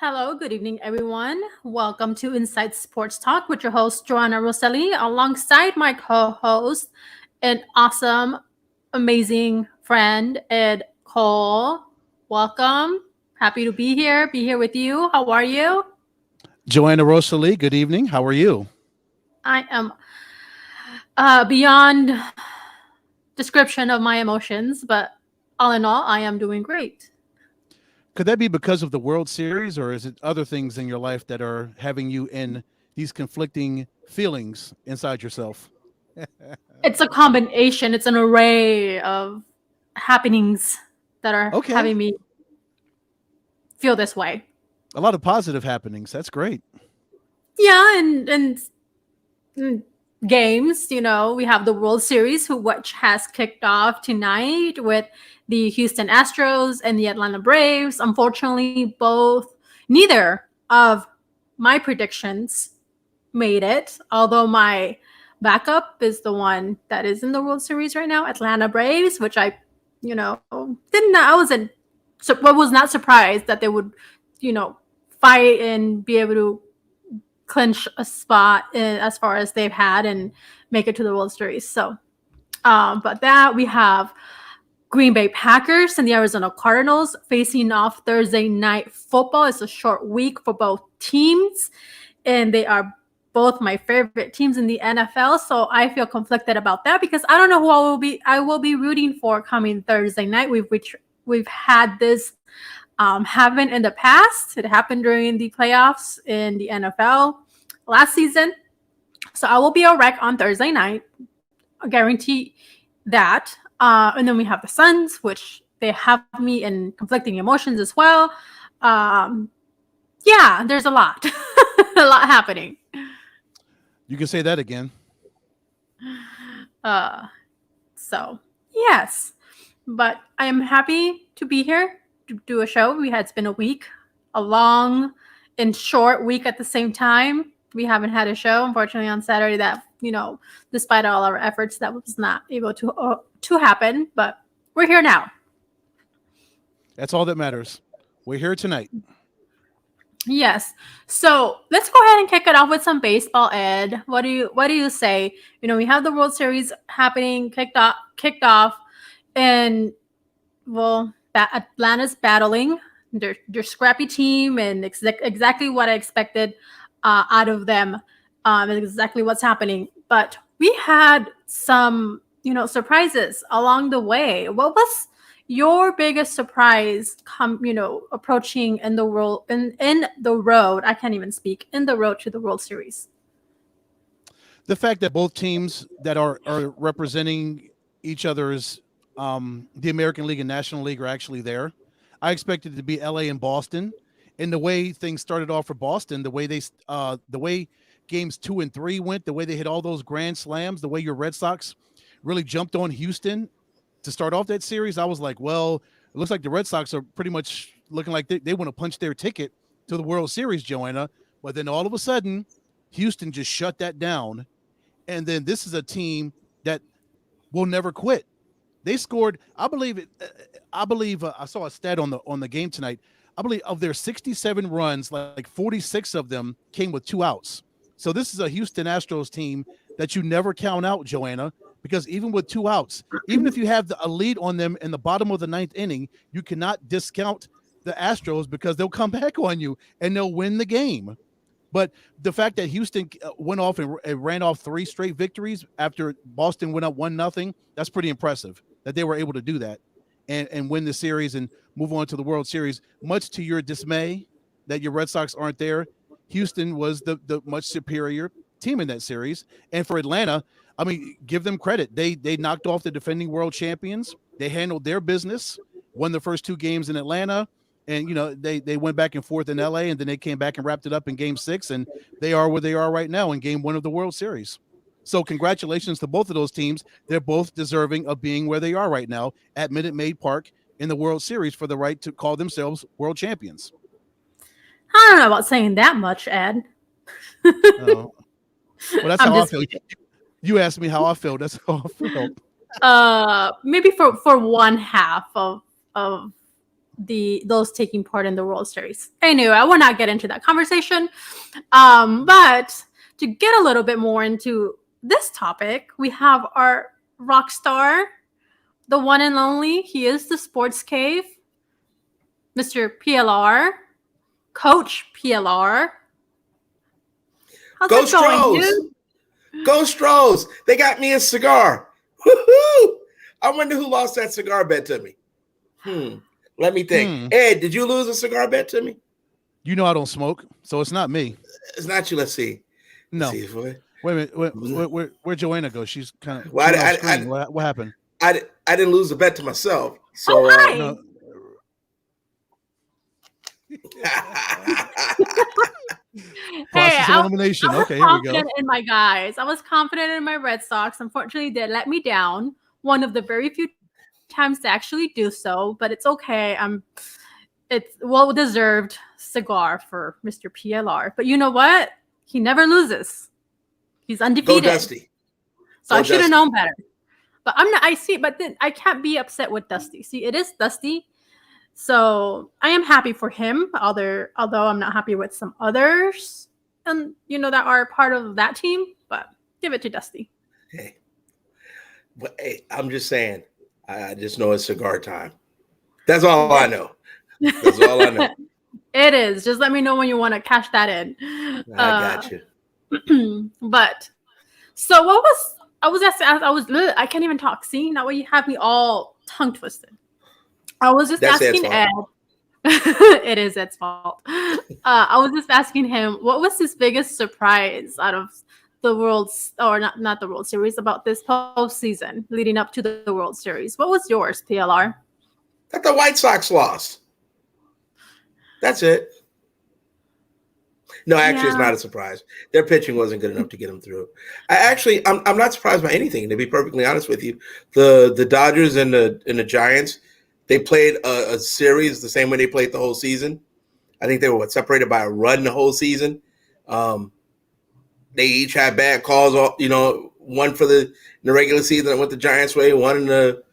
Hello, good evening, everyone. Welcome to Inside Sports Talk with your host, Joanna Roselli, alongside my co host, an awesome, amazing friend, Ed Cole. Welcome. Happy to be here. Be here with you. How are you? Joanna Rosalie, good evening. How are you? I am beyond description of my emotions, but all in all, I am doing great. Could that be because of the World Series, or is it other things in your life that are having you in these conflicting feelings inside yourself? It's a combination, it's an array of happenings that are Okay. having me feel this way. A lot of positive happenings. That's great. Yeah, and games, we have the World Series, which has kicked off tonight with the Houston Astros and the Atlanta Braves. Unfortunately, neither of my predictions made it, although my backup is the one that is in the World Series right now, Atlanta Braves, which I was not surprised that they would, you know, fight and be able to clinch a spot as far as they've had and make it to the World Series. So, but that we have Green Bay Packers and the Arizona Cardinals facing off Thursday night football. It's a short week for both teams, and they are both my favorite teams in the NFL. So I feel conflicted about that because I don't know who I will be rooting for coming Thursday night. We've had this happen in the past. It happened during the playoffs in the NFL last season. So I will be a wreck on Thursday night. I guarantee that. And then we have the Suns, which they have me in conflicting emotions as well. Um, yeah, there's a lot, a lot happening. You can say that again. Uh, so yes, but I am happy to be here to do a show. It's been a week, a long and short week at the same time. We haven't had a show, unfortunately, on Saturday. That despite all our efforts, that was not able to happen. But we're here now. That's all that matters. We're here tonight. Yes. So let's go ahead and kick it off with some baseball, Ed. What do you say? We have the World Series happening, kicked off, and well, Atlanta's battling. They're scrappy team, and exactly what I expected out of them. And exactly what's happening. But we had some, surprises along the way. What was your biggest surprise approaching in the world in the road, I can't even speak, in the road to the World Series? The fact that both teams that are representing each other's the American League and National League are actually there. I expected it to be LA and Boston. And the way things started off for Boston, the way games 2 and 3 went, the way they hit all those grand slams, the way your Red Sox really jumped on Houston to start off that series, I was like, well, it looks like the Red Sox are pretty much looking like they want to punch their ticket to the World Series, Joanna. But then all of a sudden, Houston just shut that down. And then this is a team that will never quit. They scored, I believe it. I believe I saw a stat on the game tonight. I believe of their 67 runs, like 46 of them came with 2 outs. So this is a Houston Astros team that you never count out, Joanna, because even with 2 outs, even if you have a lead on them in the bottom of the ninth inning, you cannot discount the Astros because they'll come back on you and they'll win the game. But the fact that Houston went off and ran off 3 straight victories after Boston went up 1-0, that's pretty impressive that they were able to do that and win the series and move on to the World Series. Much to your dismay that your Red Sox aren't there, Houston was the much superior team in that series. And for Atlanta, I mean, give them credit. They knocked off the defending world champions. They handled their business, won the first 2 games in Atlanta. And, they went back and forth in LA, and then they came back and wrapped it up in game 6. And they are where they are right now in game 1 of the World Series. So congratulations to both of those teams. They're both deserving of being where they are right now at Minute Maid Park in the World Series for the right to call themselves world champions. I don't know about saying that much, Ed. Oh, well, that's I'm how I just feel. You asked me how I feel. That's how I felt. maybe for one half of those taking part in the World Series. Anyway, I will not get into that conversation. But to get a little bit more into this topic, we have our rock star, the one and only. He is the Sports Cave, Mr. PLR, Coach PLR. How's Go it going, Stros! dude? Go Stros! They got me a cigar. Woo-hoo! I wonder who lost that cigar bet to me. Let me think. Ed, did you lose a cigar bet to me? You know I don't smoke, so it's not me. It's not you. Let's see. No. Let's see Wait a minute. Where'd Joanna go? She's kind of. Well, what happened? I didn't lose a bet to myself. So hi. No. Process of elimination. I was Okay, here we go. confident in my guys. I was confident in my Red Sox. Unfortunately, they let me down. One of the very few times to actually do so, but it's okay. It's well-deserved cigar for Mr. PLR. But you know what? He never loses. He's undefeated. Go Dusty. So I should have known better. But I'm not. I see. But then I can't be upset with Dusty. See, it is Dusty. So I am happy for him. Although I'm not happy with some others, and that are part of that team. But give it to Dusty. Hey, but hey, I'm just saying. I just know it's cigar time. That's all I know. That's all I know. It is. Just let me know when you want to cash that in. I got you. But so I can't even talk. See, now you have me all tongue twisted. I was just asking Ed. It is Ed's fault. I was just asking him, what was his biggest surprise out of the not the World Series, about this postseason leading up to the World Series? What was yours, PLR? That the White Sox lost. That's it. No, actually, It's not a surprise. Their pitching wasn't good enough to get them through. I'm not surprised by anything, to be perfectly honest with you. The Dodgers and the Giants, they played a series the same way they played the whole season. I think they were separated by a run the whole season. They each had bad calls. One for in the regular season that went the Giants' way, one in the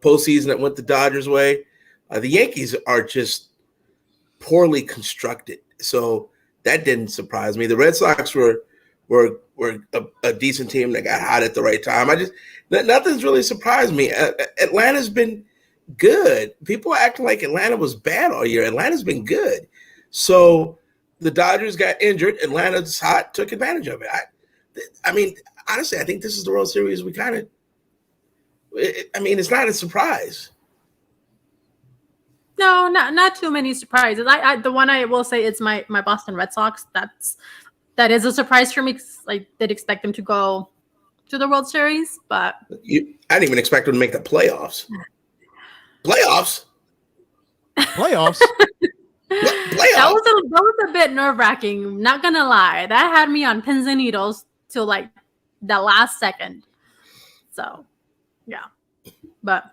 postseason that went the Dodgers' way. The Yankees are just poorly constructed, so that didn't surprise me. The Red Sox were a decent team that got hot at the right time. Nothing's really surprised me. Atlanta's been good. People are acting like Atlanta was bad all year. Atlanta's been good. So the Dodgers got injured. Atlanta's hot, took advantage of it. I mean, honestly, I think this is the World Series it's not a surprise. No, not too many surprises. The one I will say is my Boston Red Sox. That is a surprise for me, because I did expect them to go to the World Series, but I didn't even expect them to make the playoffs. Playoffs. Playoffs. That was a bit nerve-wracking. Not gonna lie, that had me on pins and needles till like the last second. So, yeah, but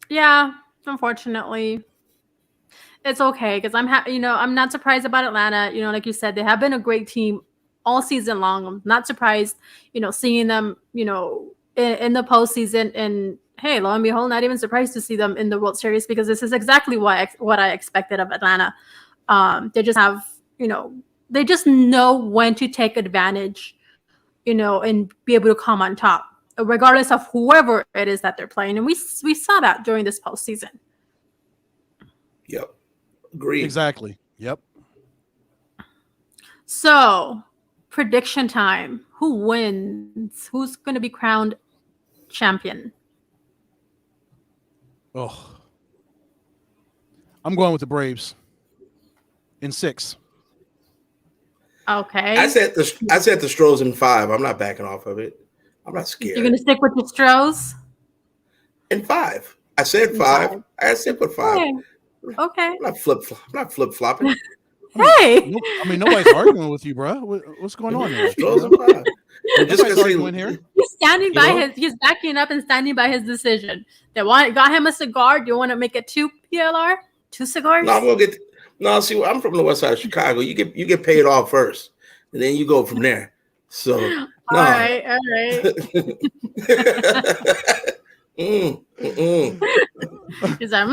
yeah, unfortunately, it's okay, because I'm not surprised about Atlanta. Like you said, they have been a great team all season long. I'm not surprised, seeing them, in the postseason. And hey, lo and behold, not even surprised to see them in the World Series, because this is exactly what I expected of Atlanta. They just have, they just know when to take advantage, and be able to come on top, regardless of whoever it is that they're playing. And we saw that during this postseason. Yep. Agreed. Exactly. Yep. So, prediction time. Who wins? Who's going to be crowned champion? Oh, I'm going with the Braves in 6. Okay. I said the Stros in 5. I'm not backing off of it. I'm not scared. You're going to stick with the Stros? In 5. I said 5. I said put 5. Okay. I'm not flip flopping. Hey. Nobody's arguing with you, bro. What's going on here? Stros in 5. Just arguing here. He's standing by he's backing up and standing by his decision. They got him a cigar. Do you want to make it 2 PLR? 2 cigars? No, I'm gonna get. No, see, I'm from the west side of Chicago. You get paid off first, and then you go from there. So, all right. He's like,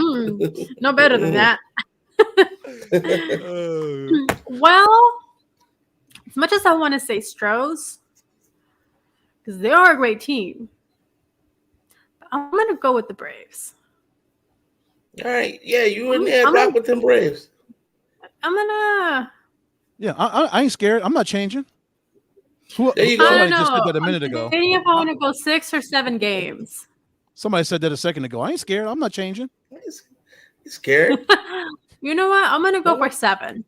no better than that. Well, as much as I want to say Stros, because they are a great team, I'm going to go with the Braves. All right. Yeah, you in I'm- there. I'm Rock gonna- with them Braves. I'm going to. Yeah, I ain't scared. I'm not changing. There you go. I Somebody don't just know. said that a minute I'm ago. debating if I want to go 6 or 7 games. Somebody said that a second ago. I ain't scared. I'm not changing. You scared? You know what? I'm going to go for 7.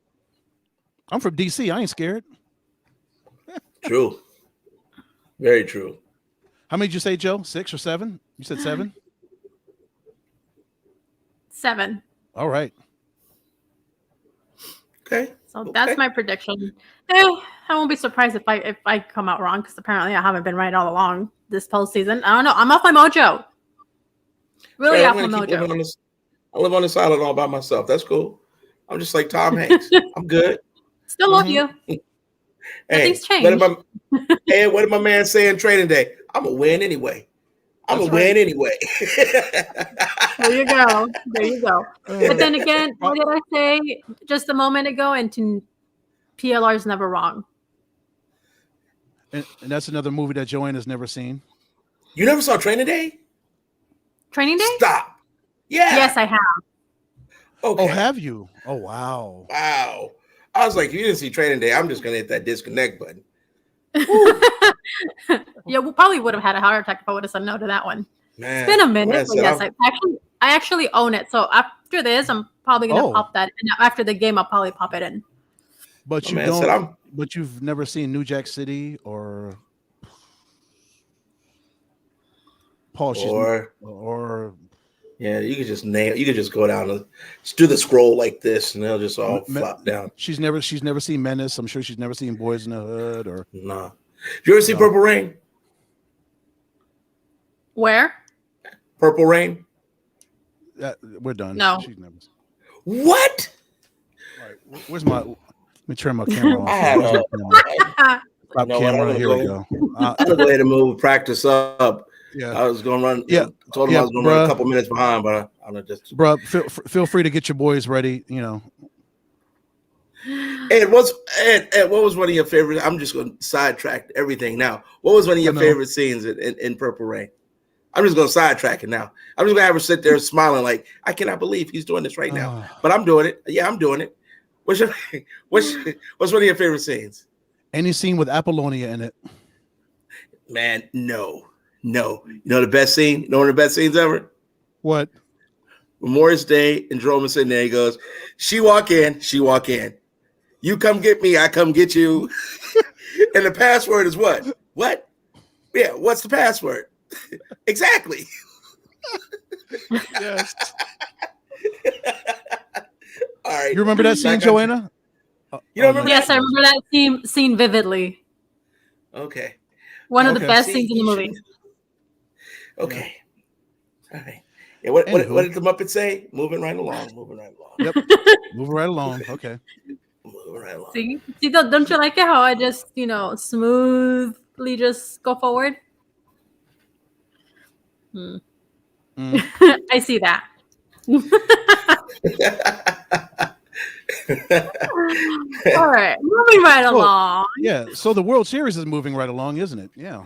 I'm from DC. I ain't scared. True. Very true. How many did you say, Joe? 6 or 7? You said 7? 7. All right. Okay. So Okay. that's my prediction. I won't be surprised if I come out wrong, because apparently I haven't been right all along this postseason. I don't know. I'm off my mojo. Really Right, off my I'm gonna keep living mojo. on this. I live on this island all by myself. That's cool. I'm just like Tom Hanks. I'm good. Still love Mhm. you. Hey, Nothing's what did my man say in training day? I'm gonna win anyway. I'm That's gonna win anyway. There you go. There you go. But then again, what did I say just a moment ago? And PLR is never wrong. And that's another movie that Joanna's never seen. You never saw Training Day? Training day? Stop. Yeah. Yes, I have. Okay. Oh, have you? Oh, wow. Wow. I was like, if you didn't see Training Day, I'm just gonna hit that disconnect button. Yeah, we probably would have had a heart attack if I would have said no to that one. Man, It's been a minute, man but said, yes, I'm- I actually own it. So after this, I'm probably gonna Oh. pop that. And after the game, I'll probably pop it in. But my you man don't. said, I'm But you've never seen New Jack City or Paul. Or yeah, you could just nail. You could just go down and just do the scroll like this, and they'll just all Me- flop down. she's never seen Menace. I'm sure she's never seen Boys in the Hood or Nah. Did you ever see No. Purple Rain? Where? Purple Rain. we're done. No. She's never. What? All right, where's my? Let me turn my camera off. I had Where's a- my camera? Stop You know what, camera. I'm Here we go. I'm gonna go ahead and move practice up. Yeah, I was gonna run. Yeah. Told him Yeah, I was gonna run bruh. a couple minutes behind, but I'm gonna just. bro. Feel free to get your boys ready. You know, Ed, what was one of your favorite? I'm just gonna sidetrack everything now. What was one of your I know. favorite scenes in Purple Rain? I'm just gonna sidetrack it now. I'm just gonna have her sit there smiling like I cannot believe he's doing this right now. But I'm doing it. Yeah, I'm doing it. What's one of your favorite scenes? Any scene with Apollonia in it? Man, no. You know the best scene? You know one of the best scenes ever? What? Memorial Day, and Jerome is sitting there. He goes, she walk in. You come get me, I come get you. And the password is what? What? Yeah, what's the password? Exactly. Yes. All right. You remember that scene, Back on- Joanna? You don't remember Yes, I remember that scene vividly. Okay. One of the Okay. best See, scenes in the you movie. Okay. All right. Yeah, what Anywho. did the Muppet say? Moving right along. Yep. Move right along. Okay. Moving right along. See, don't you like it how I just, smoothly just go forward? Mm. I see that. All right, moving right So- along. Yeah. So the World Series is moving right along, isn't it? Yeah.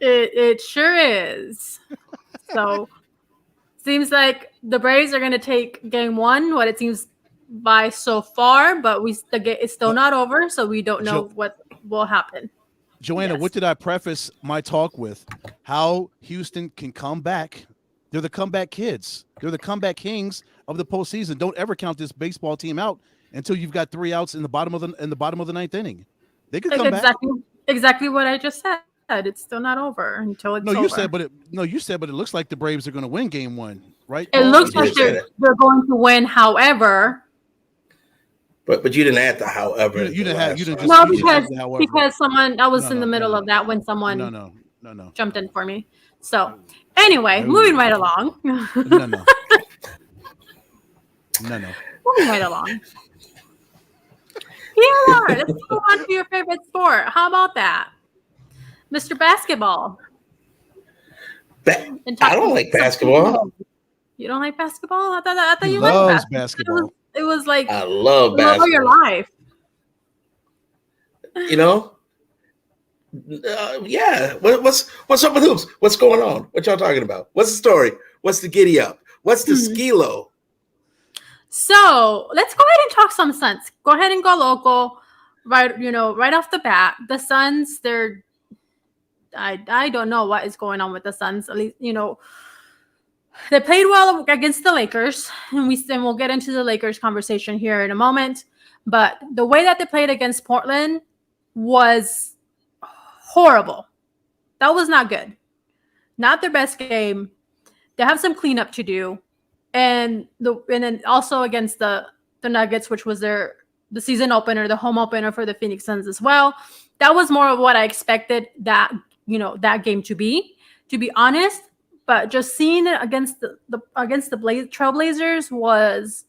It sure is. So seems like the Braves are going to take game one. What it seems by so far, but it's still not over, so we don't know what will happen. Joanna, Yes. what did I preface my talk with? How Houston can come back. They're the comeback kids. They're the comeback kings of the postseason. Don't ever count this baseball team out until you've got 3 outs in the bottom of the ninth inning. They could come back. Exactly what I just said. It's still not over until it's over. You said, but it looks like the Braves are going to win game one, right? It looks You like did say that. they're going to win. However, But you didn't add the however. You didn't have- you didn't last just- time. no, you because said however. someone I was No, in the no, middle no, of that when someone No. jumped in for me. So anyway, No. moving right along. No. Moving right along. PLR, let's go on to your favorite sport. How about that? Mr. Basketball. And I don't like basketball. You don't like basketball? I thought He you liked loves basketball. basketball. It was like I love love of your basketball. life. You know, yeah. What's up with hoops? What's going on? What y'all talking about? What's the story? What's the giddy up? What's the skilo? So let's go ahead and talk some Suns. Go ahead and go local, right? Right off the bat, the Suns. I don't know what is going on with the Suns. At least they played well against the Lakers, and we'll get into the Lakers conversation here in a moment. But the way that they played against Portland was horrible. That was not good. Not their best game. They have some cleanup to do, and then also against the Nuggets, which was the season opener, the home opener for the Phoenix Suns as well. That was more of what I expected that game to be honest. But just seeing it against the Trailblazers was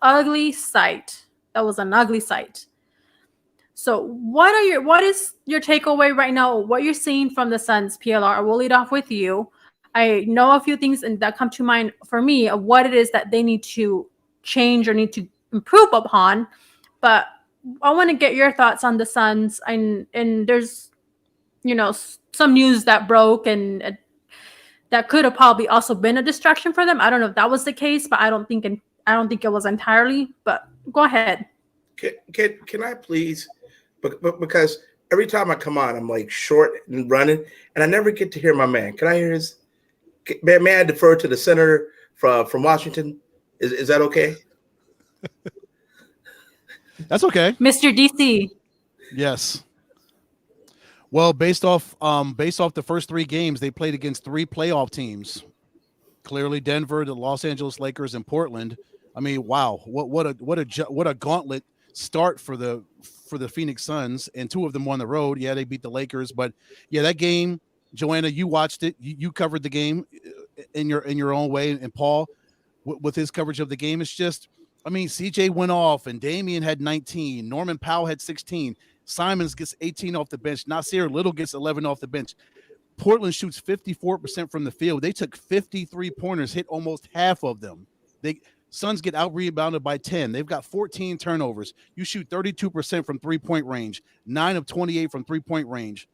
ugly sight. That was an ugly sight. So what is your takeaway right now? What you're seeing from the Suns, PLR? We'll lead off with you. I know a few things that come to mind for me of what it is that they need to change or need to improve upon. But I want to get your thoughts on the Suns. And there's some news that broke and that could have probably also been a distraction for them. I don't know if that was the case, but I don't think it was entirely. But go ahead. Can I please? Because every time I come on, I'm like short and running, and I never get to hear my man. Can I hear his? May I defer to the senator from Washington? Is that okay? That's okay. Mr. DC. Yes. Well, based off the first 3 games, they played against 3 playoff teams. Clearly, Denver, the Los Angeles Lakers, and Portland. I mean, wow, what a gauntlet start for the Phoenix Suns, and 2 of them on the road. Yeah, they beat the Lakers, but yeah, that game, Joanna, you watched it. You covered the game in your own way, and Paul with his coverage of the game. It's just, I mean, CJ went off, and Damian had 19. Norman Powell had 16. Simons gets 18 off the bench. Nasir Little gets 11 off the bench. Portland shoots 54% from the field. They took 53 pointers, hit almost half of them. Suns get out-rebounded by 10. They've got 14 turnovers. You shoot 32% from three-point range, 9 of 28 from three-point range.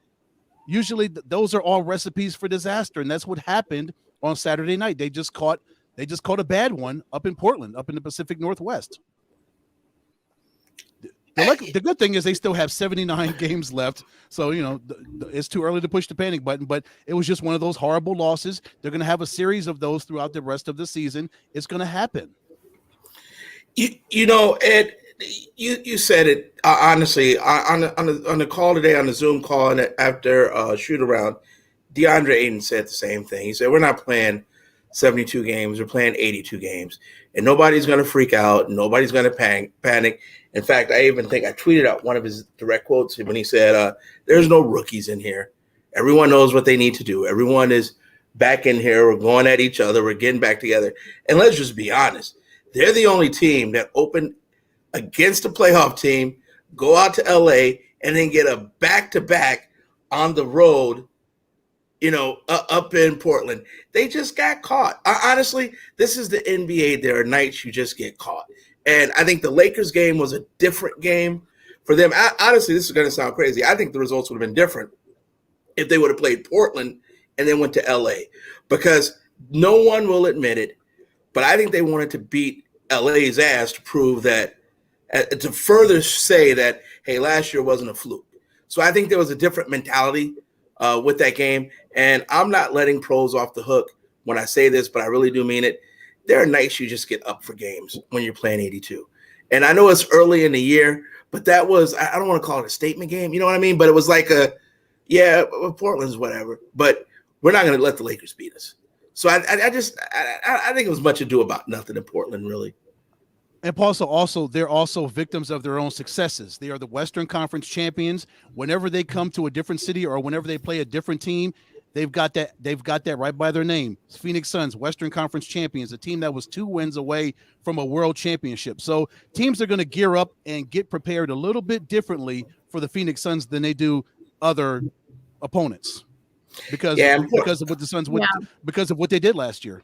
Usually those are all recipes for disaster, and that's what happened on Saturday night. They just caught a bad one up in Portland, up in the Pacific Northwest. The good thing is they still have 79 games left, so it's too early to push the panic button. But it was just one of those horrible losses. They're going to have a series of those throughout the rest of the season. It's going to happen. Ed, you said it honestly on the call today, on the Zoom call, and after shoot around, DeAndre Ayton said the same thing. He said, "We're not playing 72 games. We're playing 82 games, and nobody's going to freak out. Nobody's going to panic." In fact, I even think I tweeted out one of his direct quotes when he said, "There's no rookies in here. Everyone knows what they need to do. Everyone is back in here. We're going at each other. We're getting back together. And let's just be honest. They're the only team that opened against a playoff team, go out to LA, and then get a back-to-back on the road, up in Portland. They just got caught. Honestly, this is the NBA. There are nights you just get caught. And I think the Lakers game was a different game for them. Honestly, this is going to sound crazy. I think the results would have been different if they would have played Portland and then went to LA, because no one will admit it, but I think they wanted to beat LA's ass to prove that, to further say that, hey, last year wasn't a fluke. So I think there was a different mentality with that game. And I'm not letting pros off the hook when I say this, but I really do mean it. There are nights you just get up for games when you're playing 82. And I know it's early in the year, but that was, I don't want to call it a statement game. You know what I mean? But it was like Portland's whatever. But we're not going to let the Lakers beat us. So I think it was much ado about nothing in Portland, really. And also, they're also victims of their own successes. They are the Western Conference champions. Whenever they come to a different city or whenever they play a different team, they've got that right by their name. It's Phoenix Suns, Western Conference champions, a team that was 2 wins away from a world championship. So teams are going to gear up and get prepared a little bit differently for the Phoenix Suns than they do other opponents because of what the Suns because of what they did last year.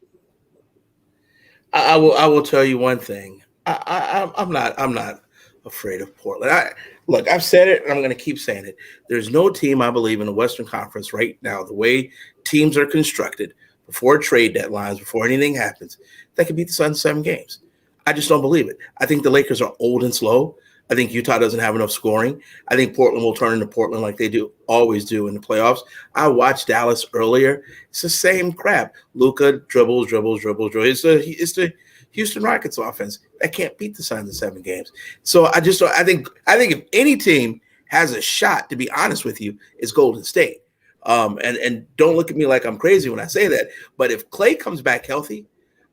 I will tell you one thing. I'm not afraid of Portland. Look, I've said it, and I'm going to keep saying it. There's no team I believe in the Western Conference right now, the way teams are constructed before trade deadlines, before anything happens, that could beat the Suns 7 games. I just don't believe it. I think the Lakers are old and slow. I think Utah doesn't have enough scoring. I think Portland will turn into Portland like they always do in the playoffs. I watched Dallas earlier. It's the same crap. Luka dribbles. It's the Houston Rockets offense that can't beat the Suns in 7 games. So I think if any team has a shot, to be honest with you, it's Golden State. And don't look at me like I'm crazy when I say that. But if Clay comes back healthy,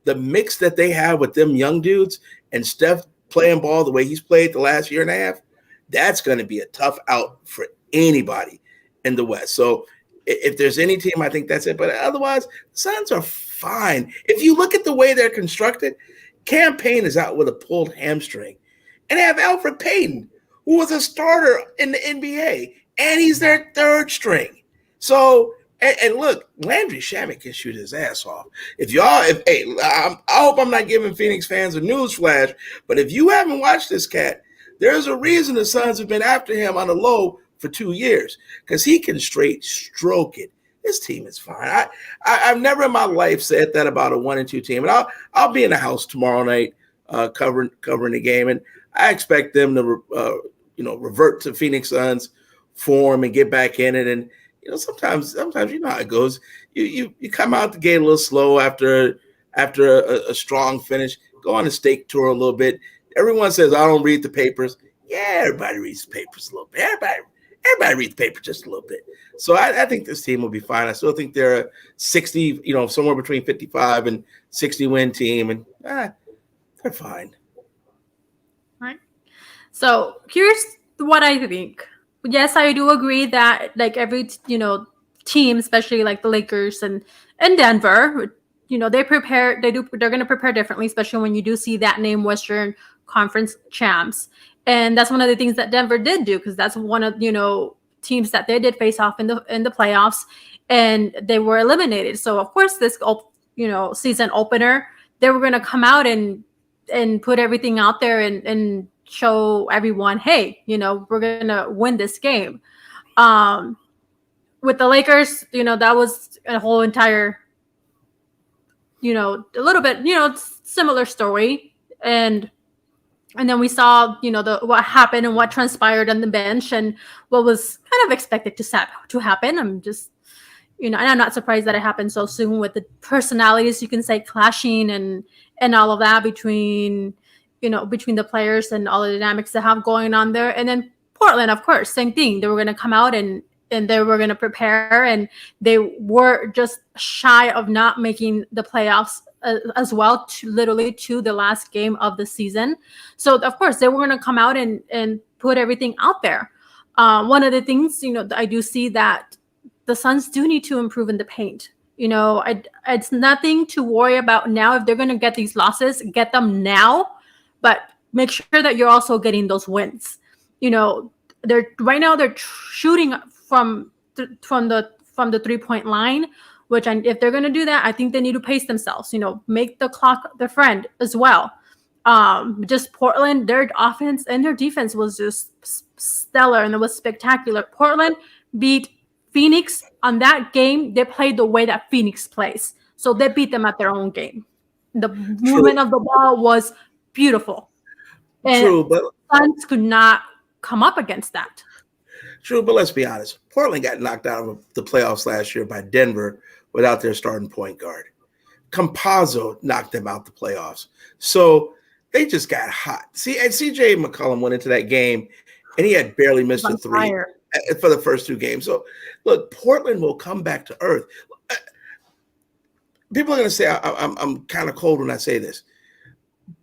the mix that they have with them young dudes and Steph playing ball the way he's played the last year and a half, that's going to be a tough out for anybody in the West. So if there's any team, I think that's it. But otherwise, the Suns are fine. If you look at the way they're constructed, Cam Payne is out with a pulled hamstring. And they have Alfred Payton, who was a starter in the NBA, and he's their third string. So, and look, Landry Shamet can shoot his ass off. I hope I'm not giving Phoenix fans a news flash, but if you haven't watched this cat, there's a reason the Suns have been after him on the low for 2 years, because he can straight stroke it. This team is fine. I've never in my life said that about a 1-2 team, and I'll be in the house tomorrow night covering the game, and I expect them to revert to Phoenix Suns form and get back in it. And sometimes you know how it goes. You come out the gate a little slow after a strong finish. Go on a steak tour a little bit. Everyone says I don't read the papers. Yeah, everybody reads the papers a little bit. Everybody reads the paper just a little bit. So I think this team will be fine. I still think they're a 60, somewhere between 55 and 60 win team, and they're fine. All right. So here's what I think. Yes, I do agree that like every team, especially like the Lakers and Denver, they're going to prepare differently, especially when you do see that name Western Conference champs. And that's one of the things that Denver did do, because that's one of teams that they did face off in the playoffs, and they were eliminated. So of course this season opener, they were going to come out and put everything out there and show everyone, hey, we're going to win this game. With the Lakers, that was a whole entire a little bit similar story, and then we saw, what happened and what transpired on the bench and what was kind of expected to happen. I'm just, and I'm not surprised that it happened so soon with the personalities, you can say, clashing and all of that between the players and all the dynamics that have going on there. And then Portland, of course, same thing. They were going to come out and they were going to prepare, and they were just shy of not making the playoffs as well, literally to the last game of the season. So of course they were going to come out and put everything out there. One of the things, I do see that the Suns do need to improve in the paint. It's nothing to worry about now. If they're going to get these losses, get them now, but make sure that you're also getting those wins. They're shooting from the 3-point line, which, if they're going to do that, I think they need to pace themselves, make the clock their friend as well. Just Portland, their offense and their defense was just stellar, and it was spectacular. Portland beat Phoenix on that game. They played the way that Phoenix plays. So they beat them at their own game. The movement of the ball was beautiful. And True, but Suns could not come up against that. True, but let's be honest. Portland got knocked out of the playoffs last year by Denver without their starting point guard. Campazzo knocked them out the playoffs. So they just got hot. See, and CJ McCollum went into that game, and he had barely missed a three for the first 2 games. So, look, Portland will come back to earth. People are going to say I'm kind of cold when I say this.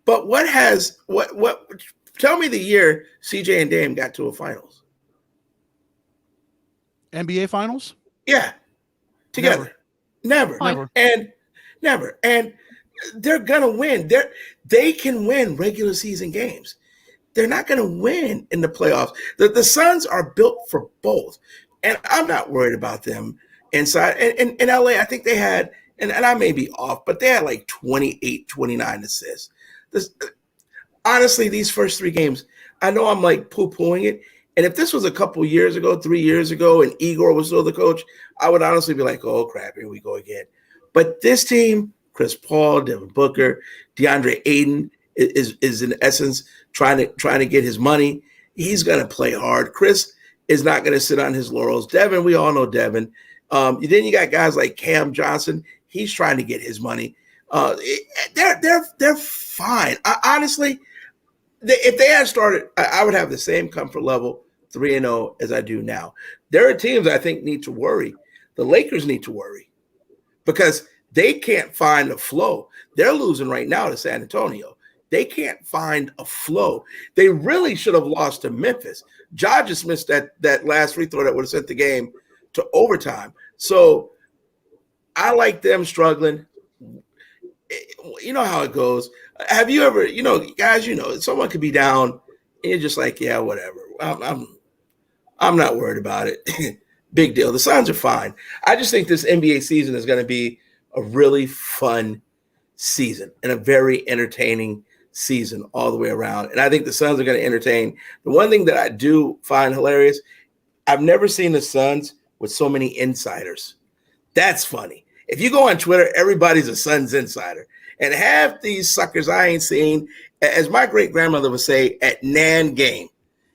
But tell me the year CJ and Dame got to a finals. NBA finals? Yeah. Together. Never. And they're going to win. They can win regular season games. They're not going to win in the playoffs. The Suns are built for both. And I'm not worried about them inside. And in LA, I think they had, and I may be off, but they had like 28, 29 assists. honestly, these first 3 games, I know I'm like poo-pooing it. And if this was a couple years ago, 3 years ago, and Igor was still the coach, I would honestly be like, oh crap, here we go again. But this team, Chris Paul, Devin Booker, DeAndre Ayton is in essence trying to get his money. He's going to play hard. Chris is not going to sit on his laurels. Devin, we all know Devin. Then you got guys like Cam Johnson. He's trying to get his money. They're fine. Honestly, if they had started, I would have the same comfort level 3-0 as I do now. There are teams I think need to worry. The Lakers need to worry because they can't find a flow. They're losing right now to San Antonio. They can't find a flow. They really should have lost to Memphis. Ja just missed that last free throw that would have sent the game to overtime. So I like them struggling. You know how it goes. Have you ever, guys, someone could be down and you're just like, yeah, whatever. I'm not worried about it. Big deal. The Suns are fine. I just think this NBA season is going to be a really fun season and a very entertaining season all the way around. And I think the Suns are going to entertain. The one thing that I do find hilarious, I've never seen the Suns with so many insiders. That's funny. If you go on Twitter, everybody's a Suns insider. And half these suckers I ain't seen, as my great-grandmother would say, at Nan game.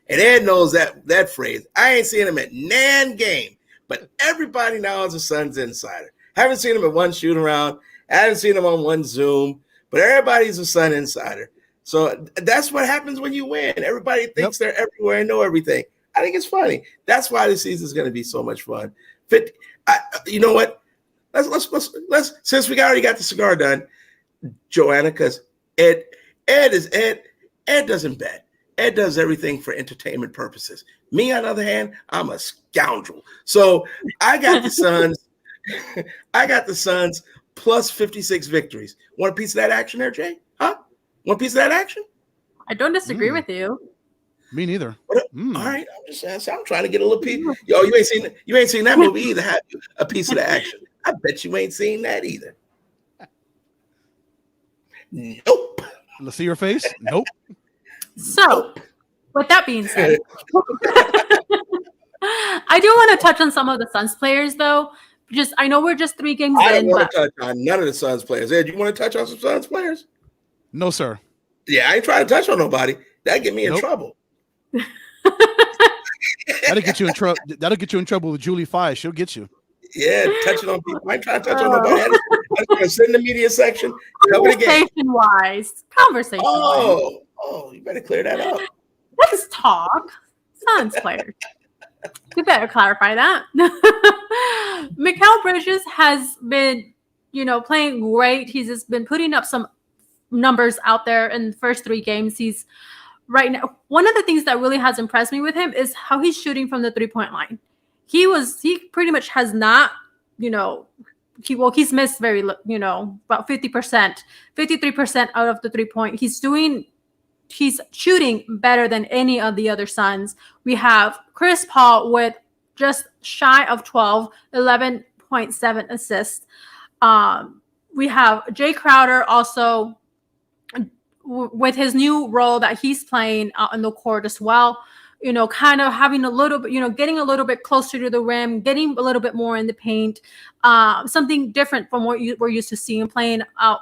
And Ed knows that phrase. I ain't seen him at Nan game. But everybody now is a Suns insider. Haven't seen him at one shoot around. Haven't seen him on one Zoom. But everybody's a Sun insider. So that's what happens when you win. Everybody thinks they're everywhere and know everything. I think it's funny. That's why this season is going to be so much fun. You know what? Let's since we already got the cigar done, Joanna, because Ed doesn't bet. Ed does everything for entertainment purposes. Me, on the other hand, I'm a scoundrel. So I got the Suns. I got the Suns plus 56 victories. Want a piece of that action there, Jay? Huh? Want a piece of that action? I don't disagree with you. Me neither. All right, I'm trying to get a little piece. Yo, you ain't seen that movie either, have you? A piece of the action. I bet you ain't seen that either. Nope. Let's see your face. Nope. So, with that being said, I do want to touch on some of the Suns players, though. I know we're just 3 games I in. don't want to touch on none of the Suns players. Ed, you want to touch on some Suns players? No, sir. Yeah, I ain't trying to touch on nobody. That'd get me in trouble. That'll get you in trouble. That'll get you in trouble with Julie Fies. She'll get you. Yeah, touching on people. I ain't trying to touch on nobody. I'm just going to sit in the media section. Conversation-wise. Oh, you better clear that up. Let's talk Suns players. You better clarify that. Mikal Bridges has been, playing great. He's just been putting up some numbers out there in the first 3 games. He's right now. One of the things that really has impressed me with him is how he's shooting from the 3-point line. He pretty much has not, he's missed about 50%, 53% out of the 3-point. He's shooting better than any of the other Suns. We have Chris Paul with just shy of 12, 11.7 assists. We have Jay Crowder also with his new role that he's playing out in the court as well. Kind of having a little bit, getting a little bit closer to the rim, getting a little bit more in the paint, something different from what we're used to seeing playing out,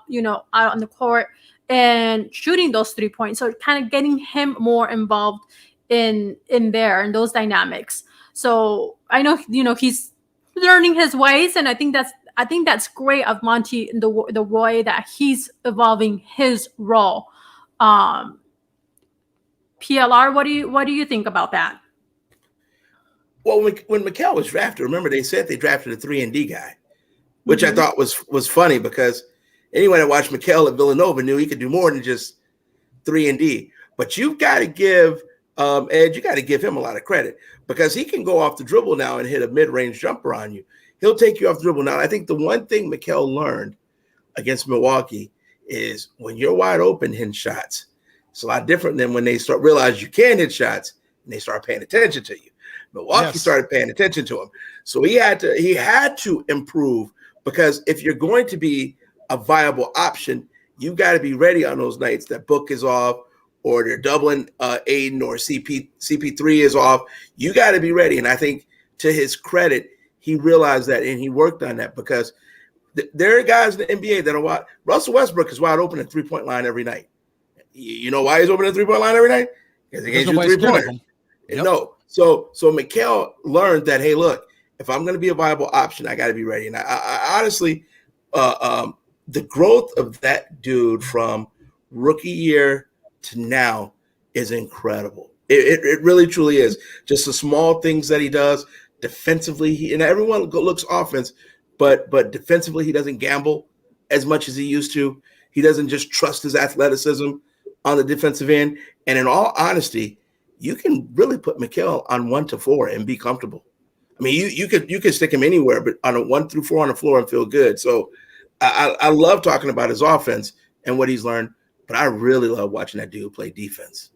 out on the court and shooting those 3 points. So kind of getting him more involved in there and those dynamics. So I know, he's learning his ways, and I think that's great of Monty in the way that he's evolving his role. PLR, what do you think about that? Well, when Mikal was drafted, remember they said they drafted a 3-and-D guy, which I thought was funny because anyone that watched Mikal at Villanova knew he could do more than just 3-and-D. But you've got to give Ed, you got to give him a lot of credit because he can go off the dribble now and hit a mid-range jumper on you. He'll take you off the dribble. Now, I think the one thing Mikal learned against Milwaukee is when you're wide open hitting shots, it's a lot different than when they start realize you can hit shots and they start paying attention to you. Milwaukee started paying attention to him. So he had to improve because if you're going to be a viable option, you got to be ready on those nights that Book is off or they're doubling Aiden, or CP3 is off, you got to be ready. And I think, to his credit, he realized that and he worked on that, because there are guys in the NBA that are wide. Russell Westbrook is wide open at 3-point line every night. You know why he's open at 3-point line every night? Because he can't shoot 3-pointers. Yep. No. So Mikal learned that, hey, look, if I'm going to be a viable option, I got to be ready. And I honestly, the growth of that dude from rookie year to now is incredible. It really, truly is. Just the small things that he does defensively. And everyone looks offense, but defensively, he doesn't gamble as much as he used to. He doesn't just trust his athleticism on the defensive end. And in all honesty, you can really put Mikal on 1 to 4 and be comfortable. I mean, you could stick him anywhere, but on a 1 through 4 on the floor and feel good. So I love talking about his offense and what he's learned, but I really love watching that dude play defense.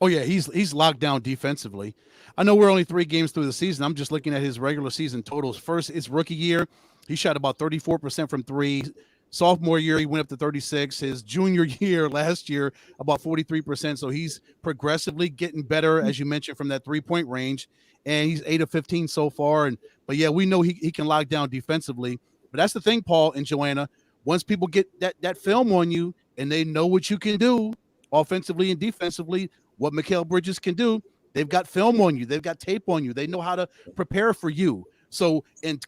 Oh yeah, he's locked down defensively. I know we're only 3 games through the season. I'm just looking at his regular season totals. First, his rookie year, he shot about 34% from 3. Sophomore year, he went up to 36. His junior year, last year, about 43%. So he's progressively getting better, as you mentioned, from that 3-point range. And he's 8 of 15 so far. But yeah, we know he can lock down defensively. But that's the thing, Paul and Joanna. Once people get that film on you and they know what you can do offensively and defensively, what Mikal Bridges can do, they've got film on you. They've got tape on you. They know how to prepare for you. So if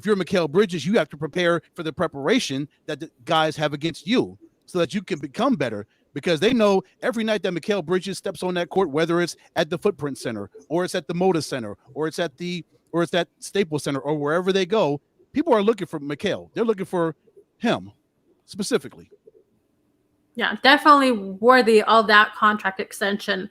you're Mikal Bridges, you have to prepare for the preparation that the guys have against you so that you can become better, because they know every night that Mikal Bridges steps on that court, whether it's at the Footprint Center or it's at the Moda Center or it's at Staples Center or wherever they go, people are looking for Mikal. They're looking for him specifically. Yeah, definitely worthy of that contract extension,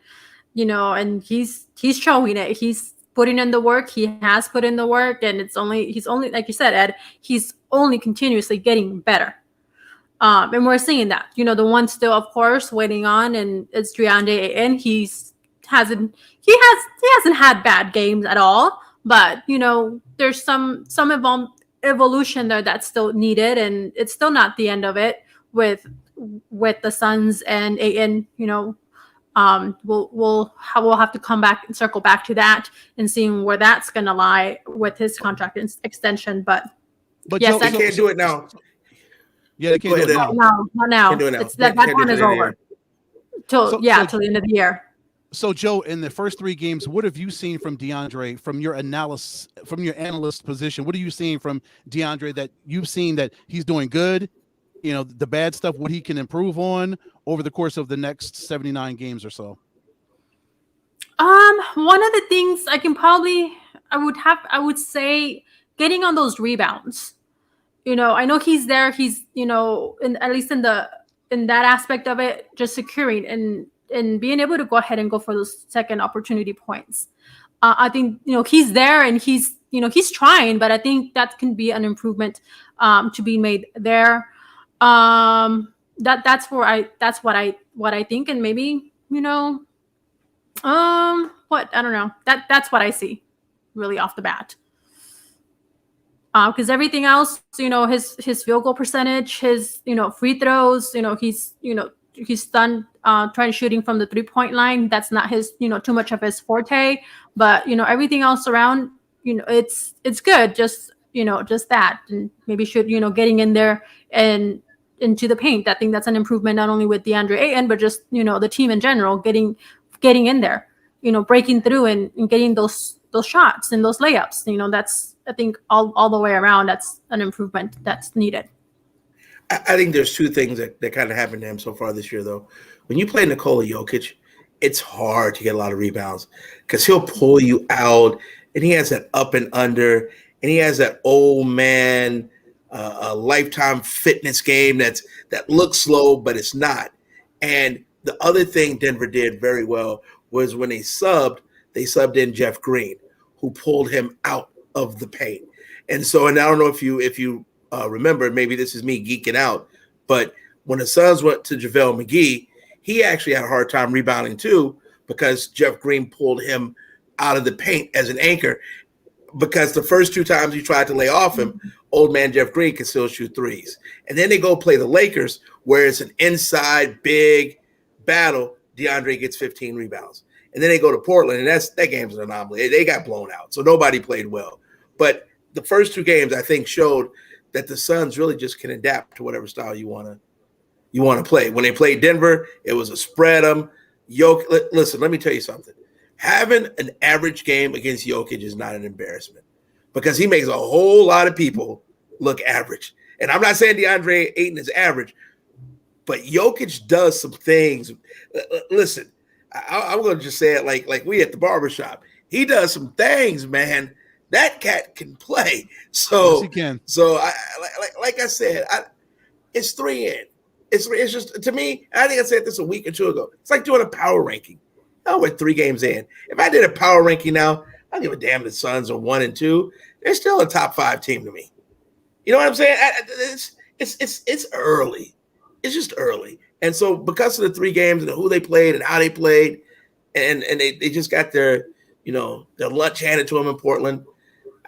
and he's showing it. He's putting in the work. He has put in the work, and he's only, like you said, Ed, he's only continuously getting better. And we're seeing that. The one still, of course, waiting on, and it's DeAndre Ayton. He hasn't had bad games at all, but there's some evolution there that's still needed, and it's still not the end of it with the Suns and Ayton. We'll have to come back and circle back to that and seeing where that's going to lie with his contract extension. But yes, they can't do it now. Yeah, they can't do it now. No, not now. It's that time is over. Till the end of the year. So, Joe, in the first 3 games, what have you seen from DeAndre, from your analysis, from your analyst position? What are you seeing from DeAndre that you've seen that he's doing good? The bad stuff, what he can improve on over the course of the next 79 games or so? One of the things I would say getting on those rebounds. I know he's there. He's, at least in that aspect of it, just securing and being able to go ahead and go for those second opportunity points. I think, he's there and he's trying, but I think that can be an improvement to be made there. That's what I think. And maybe, I don't know. That's what I see really off the bat. Because everything else, his field goal percentage, his, free throws, he's done trying shooting from the 3-point line. That's not his, too much of his forte, but, everything else around, it's good. Just that, and maybe getting in there and into the paint. I think that's an improvement, not only with DeAndre Ayton, but just, the team in general, getting in there, breaking through and getting those shots and those layups. That's, I think, all the way around, that's an improvement that's needed. I think there's 2 things that kind of happened to him so far this year, though. When you play Nikola Jokic, it's hard to get a lot of rebounds because he'll pull you out, and he has that up and under, and he has that old man a lifetime fitness game that looks slow, but it's not. And the other thing Denver did very well was when they subbed in Jeff Green, who pulled him out of the paint. And so, and I don't know if you remember, maybe this is me geeking out, but when the Suns went to JaVale McGee, he actually had a hard time rebounding too, because Jeff Green pulled him out of the paint as an anchor, because the first 2 times he tried to lay off him old man Jeff Green can still shoot threes. And then they go play the Lakers, where it's an inside big battle. DeAndre gets 15 rebounds. And then they go to Portland, and that game's an anomaly. They got blown out, so nobody played well. But the first 2 games, I think, showed that the Suns really just can adapt to whatever style you want to play. When they played Denver, it was a spread 'em. Listen, let me tell you something. Having an average game against Jokic is not an embarrassment because he makes a whole lot of people look average. And I'm not saying DeAndre Ayton is average, but Jokic does some things. Listen, I'm going to just say it like we at the barbershop. He does some things, man. That cat can play. So, yes, he can. So like I said, it's 3 in. It's just, to me, I think I said this a week or 2 ago. It's like doing a power ranking. Oh, we're 3 games in. If I did a power ranking now, I don't give a damn the Suns are 1 and 2. They're still a top 5 team to me. You know what I'm saying? It's early. It's just early. And so because of the 3 games and who they played and how they played, and they just got their lunch handed to them in Portland,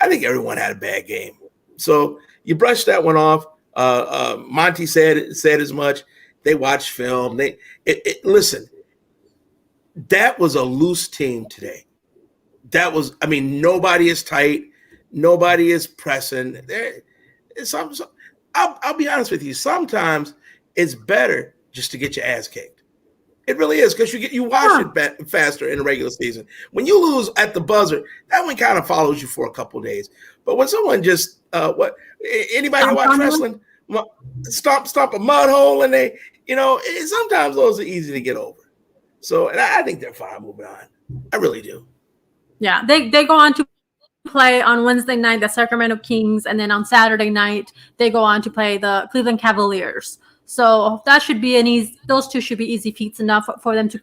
I think everyone had a bad game. So you brush that one off. Monty said as much. They watched film. Listen, that was a loose team today. Nobody is tight. Nobody is pressing. I'll be honest with you. Sometimes it's better just to get your ass kicked. It really is, because you wash it faster in the regular season. When you lose at the buzzer, that one kind of follows you for a couple of days. But when someone just anybody who watch wrestling stomp a mud hole, and sometimes those are easy to get over. So, and I think they're fine moving on. I really do. Yeah, they go on to play on Wednesday night the Sacramento Kings, and then on Saturday night they go on to play the Cleveland Cavaliers. So that should be those 2 should be easy feats enough for them to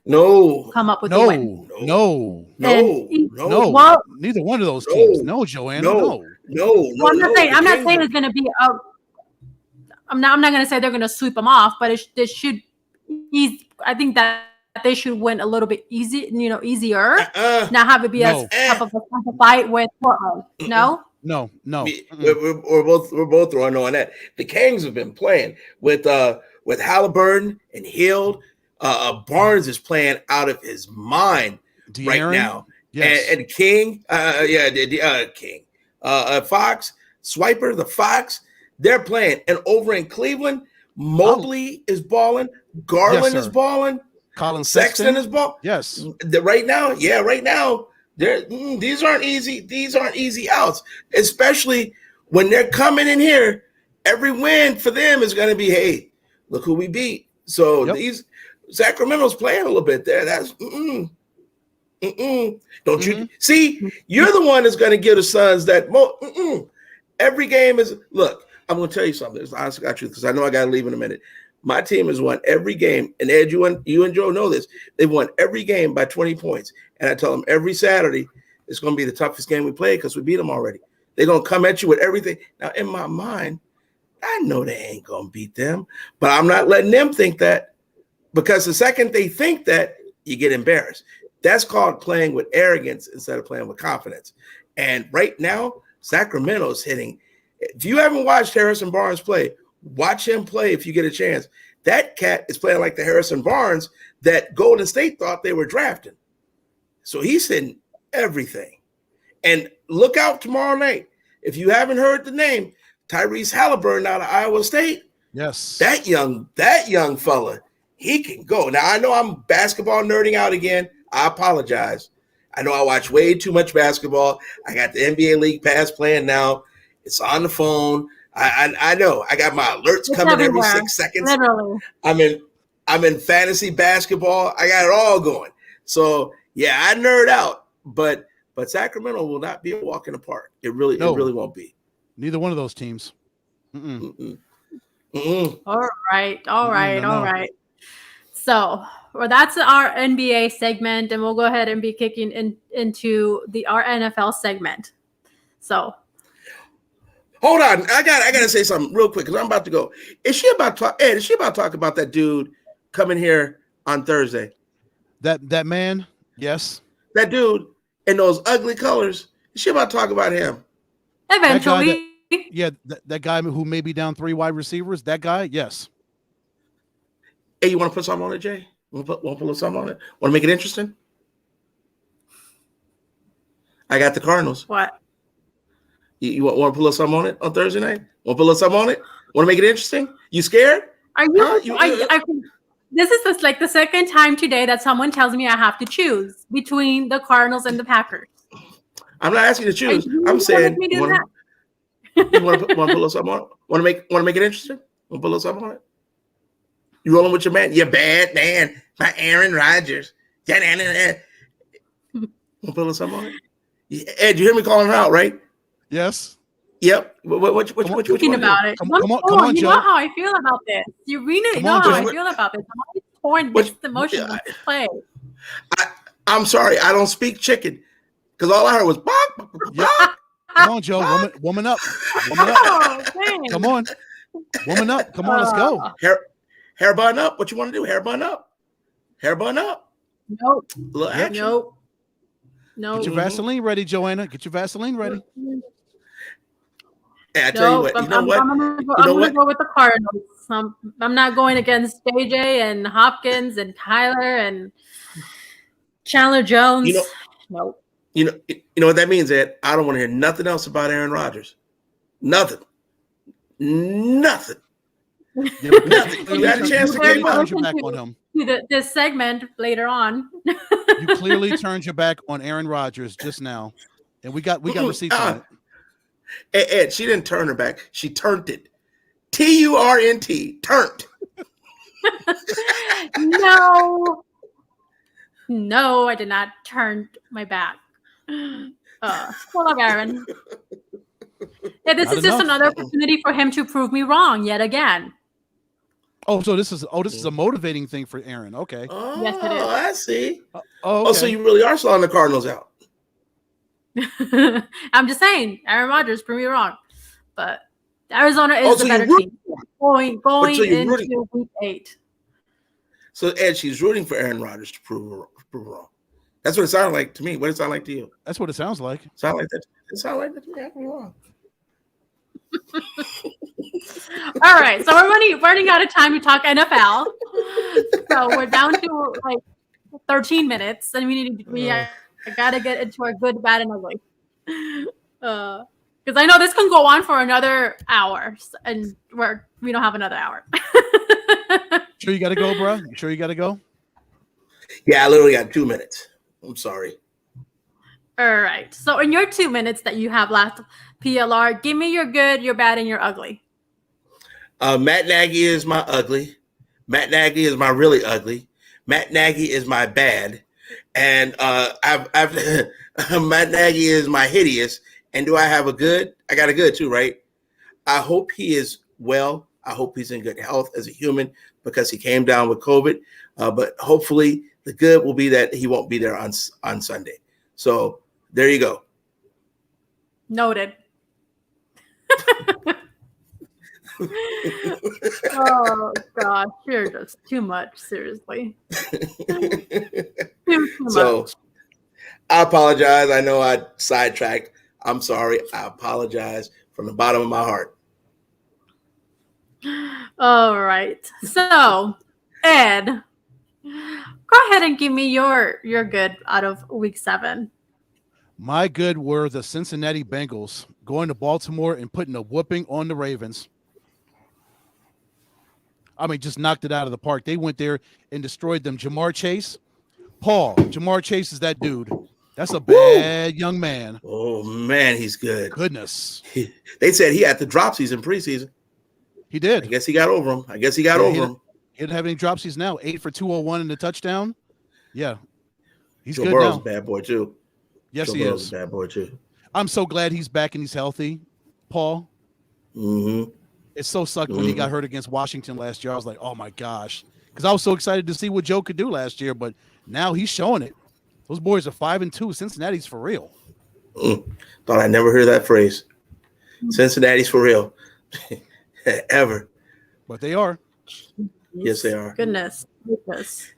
come up with a win. No. Well, neither one of those teams. No, Joanna. No. Well, I'm not saying it's going to be. I'm not going to say they're going to sweep them off, but it should. I think that they should win a little bit easier. Not have it be as tough of a fight with Portland. No. No. We're both throwing on that. The Kings have been playing with Halliburton and Hield. Barnes is playing out of his mind right now. Yes. And King, King, Fox, Swiper, the Fox, they're playing. And over in Cleveland, Mobley is balling. Garland is balling. Colin Sexton is balling. Yes. Right now. These aren't easy. These aren't easy outs, especially when they're coming in here. Every win for them is going to be, hey, look who we beat. So these Sacramento's playing a little bit there. That's Don't you see? You're the one that's going to give the Suns that. Every game is. Look, I'm going to tell you something. It's honest to God truth, because I know I got to leave in a minute. My team has won every game, and Ed, you and Joe know this. They've won every game by 20 points. And I tell them every Saturday it's going to be the toughest game we play because we beat them already. They're going to come at you with everything. Now, in my mind, I know they ain't going to beat them, but I'm not letting them think that, because the second they think that, you get embarrassed. That's called playing with arrogance instead of playing with confidence. And right now, Sacramento's hitting. If you haven't watched Harrison Barnes play, watch him play if you get a chance. That cat is playing like the Harrison Barnes that Golden State thought they were drafting. So he's hitting everything. And look out tomorrow night. If you haven't heard the name, Tyrese Halliburton out of Iowa State. Yes. That young fella, he can go. Now, I know I'm basketball nerding out again. I apologize. I know I watch way too much basketball. I got the NBA League Pass playing now. It's on the phone. I know. I got my alerts coming every 6 seconds. Literally. I'm in fantasy basketball. I got it all going. So yeah, I nerd out, but Sacramento will not be a walk in the park. It really won't be. Neither one of those teams. Mm-mm. All right. So, that's our NBA segment, and we'll go ahead and be kicking into our NFL segment. So, hold on, I gotta say something real quick because I'm about to go. Is she about to talk about that dude coming here on Thursday? That man, yes. That dude in those ugly colors. Is she about to talk about him? Eventually. Yeah, that guy who may be down 3 wide receivers. That guy, yes. Hey, you want to put something on it, Jay? Want to put a little something on it? Want to make it interesting? I got the Cardinals. What? You want to put a little something on it on Thursday night? Want to put a little something on it? Want to make it interesting? You scared? Are you? This is just like the second time today that someone tells me I have to choose between the Cardinals and the Packers. I'm not asking you to choose. I'm saying you want to put a little something on it? Want to make it interesting? Want to put a little something on it? You rolling with your man? Your bad man, my Aaron Rodgers. Want to put a little something on it? Ed, you hear me calling her out, right? Yes. Yep. What you Thinking about it. Come on, you Joe. know how I feel about this. You really know how I feel about this. I'm torn mixed emotions in play. I'm sorry, I don't speak chicken because all I heard was bark. Yep. Come on, Joe. Woman up. Woman up. Oh, Come on. Woman up. Come on, let's go. Hair bun up. What you want to do? Hair bun up. Hair bun up. Nope. Little action. Nope. No. Get your Vaseline ready, Joanna. Get your Vaseline ready. Hey, I tell you what. You know what? I'm gonna go with the Cardinals. I'm not going against JJ and Hopkins and Tyler and Chandler Jones. Nope. You know what that means, Ed? I don't want to hear nothing else about Aaron Rodgers. Nothing. Nothing. Yeah, Nothing. You got a chance to get him out. Your back on him. This segment later on. You clearly turned your back on Aaron Rodgers just now, and we got receipts on it. Ed, she didn't turn her back. She turned it. T-U-R-N-T. Turned. No, I did not turn my back. Full of Aaron. Yeah, this is just another opportunity for him to prove me wrong yet again. Oh, so this is a motivating thing for Aaron. Okay. Oh, yes, it is. I see. Okay. Oh, so you really are slowing the Cardinals out. I'm just saying, Aaron Rodgers proved me wrong, but Arizona is the better team going into week 8. So Ed, she's rooting for Aaron Rodgers to prove wrong. That's what it sounded like to me. What does it sound like to you? That's what it sounds like. Sound like that? It sounds like that to me. I'm wrong. All right, so we're running out of time to talk NFL. So we're down to like 13 minutes, and I gotta get into our good, bad, and ugly. Because I know this can go on for another hour, and we don't have another hour. Sure you got to go, bro? You sure you got to go? Yeah, I literally got 2 minutes. I'm sorry. All right. So in your 2 minutes that you have left, PLR, give me your good, your bad, and your ugly. Matt Nagy is my ugly. Matt Nagy is my really ugly. Matt Nagy is my bad. And I've Matt Nagy is my hideous. And do I have a good? I got a good too, right? I hope he is well. I hope he's in good health as a human because he came down with COVID. But hopefully the good will be that he won't be there on Sunday. So there you go. Noted. Oh gosh, you're just too much. Seriously. Too So much. I apologize. I know I sidetracked. I'm sorry. I apologize from the bottom of my heart. All right. So, Ed, go ahead and give me your good out of week 7. My good were the Cincinnati Bengals going to Baltimore and putting a whooping on the Ravens. I mean, just knocked it out of the park. They went there and destroyed them. Jamar Chase is that dude. That's a bad young man. Oh, man, he's good. Goodness. They said he had the dropsies in preseason. He did. I guess he got over him. He didn't have any dropsies now. 8 for 201 and a touchdown. Yeah. He's Joe good Burrow's now. a bad boy, too. Yes, Joe he Burrow's is. a bad boy, too. I'm so glad he's back and he's healthy, Paul. Mm-hmm. It so sucked when he got hurt against Washington last year. I was like, oh, my gosh. Because I was so excited to see what Joe could do last year, but now he's showing it. Those boys are 5-2. Cincinnati's for real. Thought I'd never hear that phrase. Cincinnati's for real. Ever. But they are. Yes, they are. Goodness.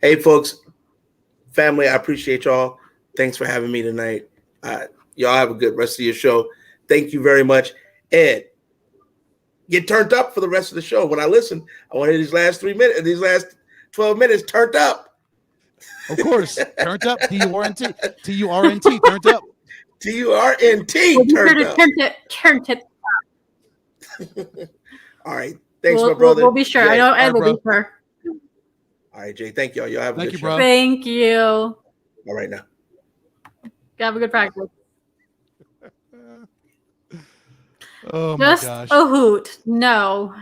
Hey, folks, family, I appreciate y'all. Thanks for having me tonight. Y'all have a good rest of your show. Thank you very much. Ed, get turned up for the rest of the show. When I listen, I want to hear these last 3 minutes, these last 12 minutes turned up. Of course, turned up. T-U-R-N-T. T-U-R-N-T. Turned up. T-U-R-N-T. We'll be sure Turned to up. turn it. All right. Thanks, We'll, my brother. We'll be sure. Jay. I know Ed All right, will be sure. All right, Jay. Thank y'all. Y'all have a Thank good you, show. bro. Thank you. All right now. Have a good practice. Oh my Just gosh. a hoot. No,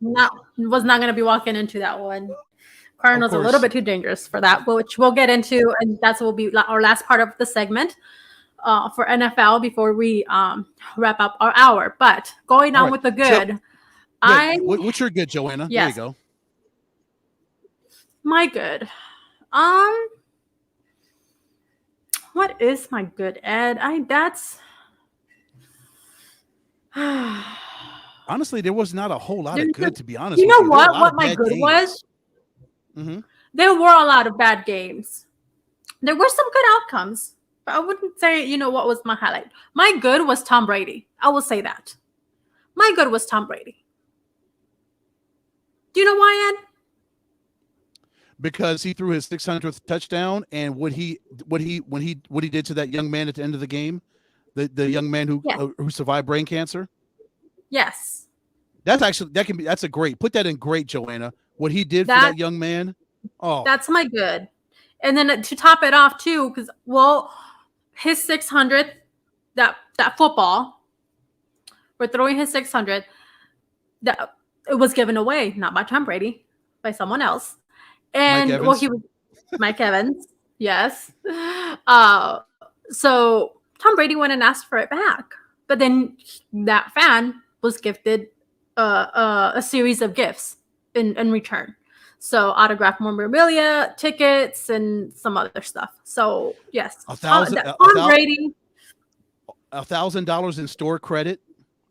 was not going to be walking into that one. Cardinals a little course. bit too dangerous for that, which we'll get into, and that's will be our last part of the segment for NFL before we wrap up our hour. But going All on right. with the good, What's your good, Joanna? Yes. There you go. my good. What is my good, Ed? Honestly, there was not a whole lot of There's good, a- to be honest. You with know you. There were a what? lot What of my bad good games. was? Mhm. There were a lot of bad games. There were some good outcomes, but I wouldn't say, what was my highlight. My good was Tom Brady. I will say that. My good was Tom Brady. Do you know why, Ed? Because he threw his 600th touchdown, and what he did to that young man at the end of the game, the young man who Yeah. who survived brain cancer. Yes. That's a great. Put that in great, Joanna. What he did for that young man. Oh, That's my good. And then to top it off too, because his 600th, that football, we're throwing his 600th, that it was given away, not by Tom Brady, by someone else. And Mike Evans. he was Mike Evans, yes. So Tom Brady went and asked for it back, but then that fan was gifted a series of gifts in return. So autographed memorabilia, tickets, and some other stuff. So yes, Tom Brady. $1,000 in store credit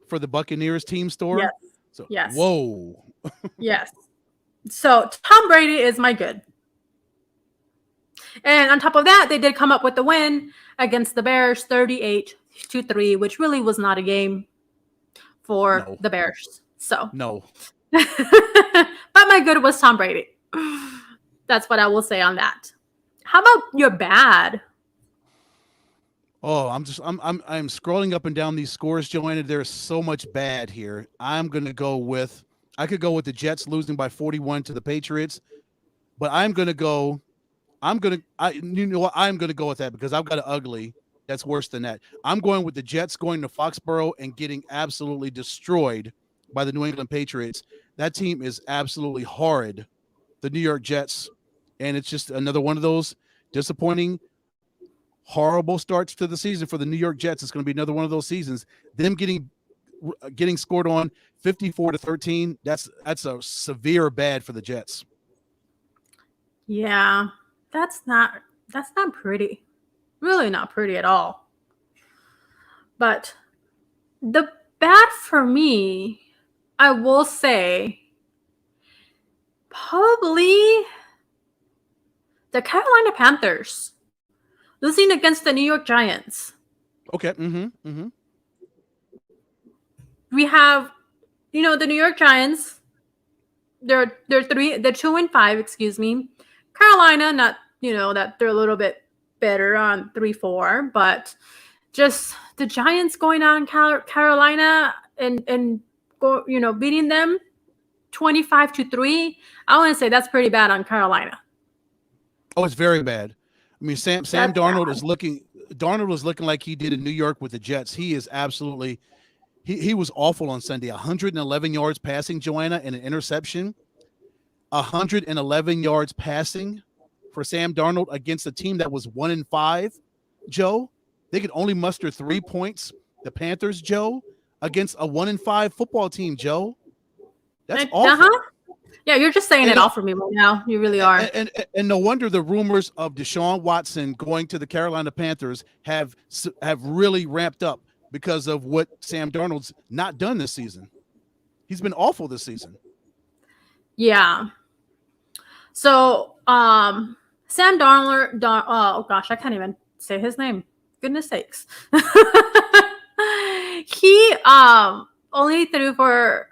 for the Buccaneers team store. Yes. So, Yes. Whoa. Yes. So Tom Brady is my good. And on top of that, they did come up with the win against the Bears, 38-3, which really was not a game for the Bears. So No. but my good was Tom Brady. That's what I will say on that. How about your bad? Oh, I'm scrolling up and down these scores, Joanna. There's so much bad here. I could go with the Jets losing by 41 to the Patriots, but I'm gonna go with that because I've got an ugly that's worse than that. I'm going with the Jets going to Foxborough and getting absolutely destroyed by the New England Patriots. That team is absolutely horrid, the New York Jets, and it's just another one of those disappointing, horrible starts to the season for the New York Jets. It's going to be another one of those seasons. Them getting scored on 54-13. That's a severe bad for the Jets. Yeah, that's not pretty. Really not pretty at all. But the bad for me, I will say, probably the Carolina Panthers losing against the New York Giants. Okay. Mm-hmm. We have, the New York Giants. They're 2-5. Excuse me. Carolina, not that they're a little bit better on 3-4, but just the Giants going on Carolina and go, beating them 25-3. I want to say that's pretty bad on Carolina. Oh, it's very bad. I mean, Sam Darnold bad. is looking. Darnold was looking like he did in New York with the Jets. He is absolutely. He was awful on Sunday. 111 yards passing, Joanna, and an interception. 111 yards passing for Sam Darnold against a team that was 1-5. Joe, they could only muster 3 points. The Panthers, Joe, against a 1-5 football team, Joe. That's awful. Yeah, you're just saying it all for me right now. You really are. And no wonder the rumors of Deshaun Watson going to the Carolina Panthers have really ramped up because of what Sam Darnold's not done this season. He's been awful this season. Yeah. So, Sam Darnold, oh gosh, I can't even say his name. Goodness sakes. He only threw for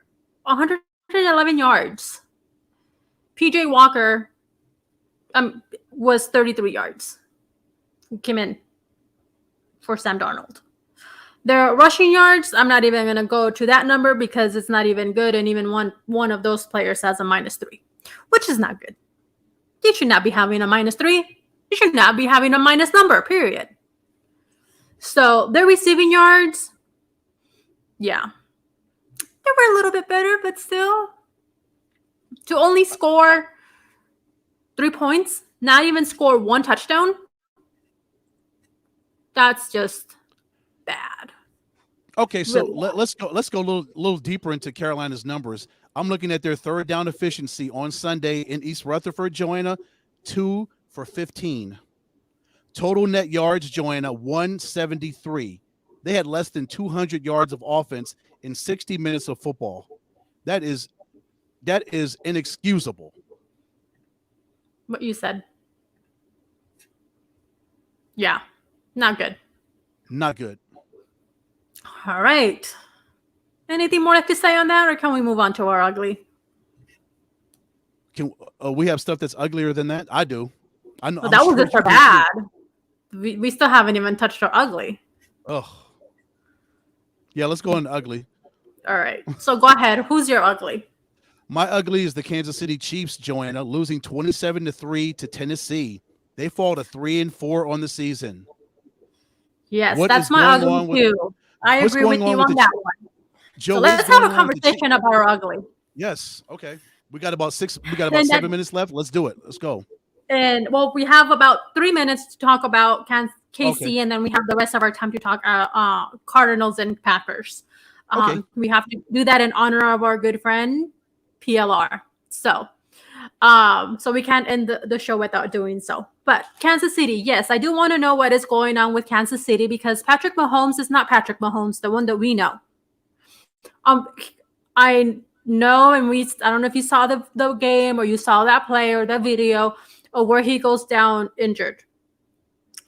111 yards. PJ Walker was 33 yards. He came in for Sam Darnold. Their rushing yards, I'm not even going to go to that number because it's not even good. And even one of those players has a -3, which is not good. You should not be having a -3. You should not be having a minus number, period. So their receiving yards, yeah. They were a little bit better, but still. To only score 3 points, not even score 1 touchdown, that's just bad. Okay, so Really let's go a little deeper into Carolina's numbers. I'm looking at their third down efficiency on Sunday in East Rutherford, Joanna, 2 for 15. Total net yards, Joanna, 173. They had less than 200 yards of offense in 60 minutes of football. That is inexcusable. What you said. Yeah, not good. Not good. All right. Anything more to say on that, or can we move on to our ugly? Can we have stuff that's uglier than that? I do. I know. Well, that was just for bad. We still haven't even touched our ugly. Oh. Yeah, let's go on to ugly. All right. So go ahead. Who's your ugly? My ugly is the Kansas City Chiefs, Joanna, losing 27-3 to Tennessee. They fall to 3-4 on the season. Yes, What that's is my going ugly on with- too. I what's agree with going you on on with that the one. Joe, So what's let's have going a on with the Chiefs? conversation about our ugly. Yes. Okay. We got about Then 7 minutes left. Let's do it. Let's go. And well, we have about 3 minutes to talk about KC, Okay. and then we have the rest of our time to talk Cardinals and Packers. Okay. We have to do that in honor of our good friend PLR. So we can't end the show without doing so. But Kansas City, yes, I do want to know what is going on with Kansas City because Patrick Mahomes is not Patrick Mahomes, the one that we know. I know, and I don't know if you saw the game or you saw that play or the video of where he goes down injured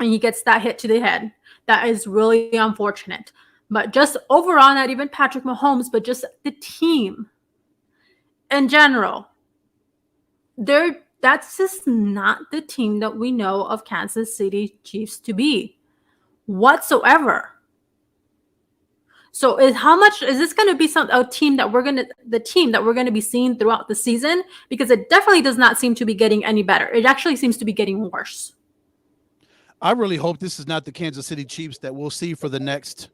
and he gets that hit to the head. That is really unfortunate. But just overall, not even Patrick Mahomes, but just the team in general, that's just not the team that we know of Kansas City Chiefs to be whatsoever. So how much is this going to be the team that we're going to be seeing throughout the season? Because it definitely does not seem to be getting any better. It actually seems to be getting worse. I really hope this is not the Kansas City Chiefs that we'll see for the next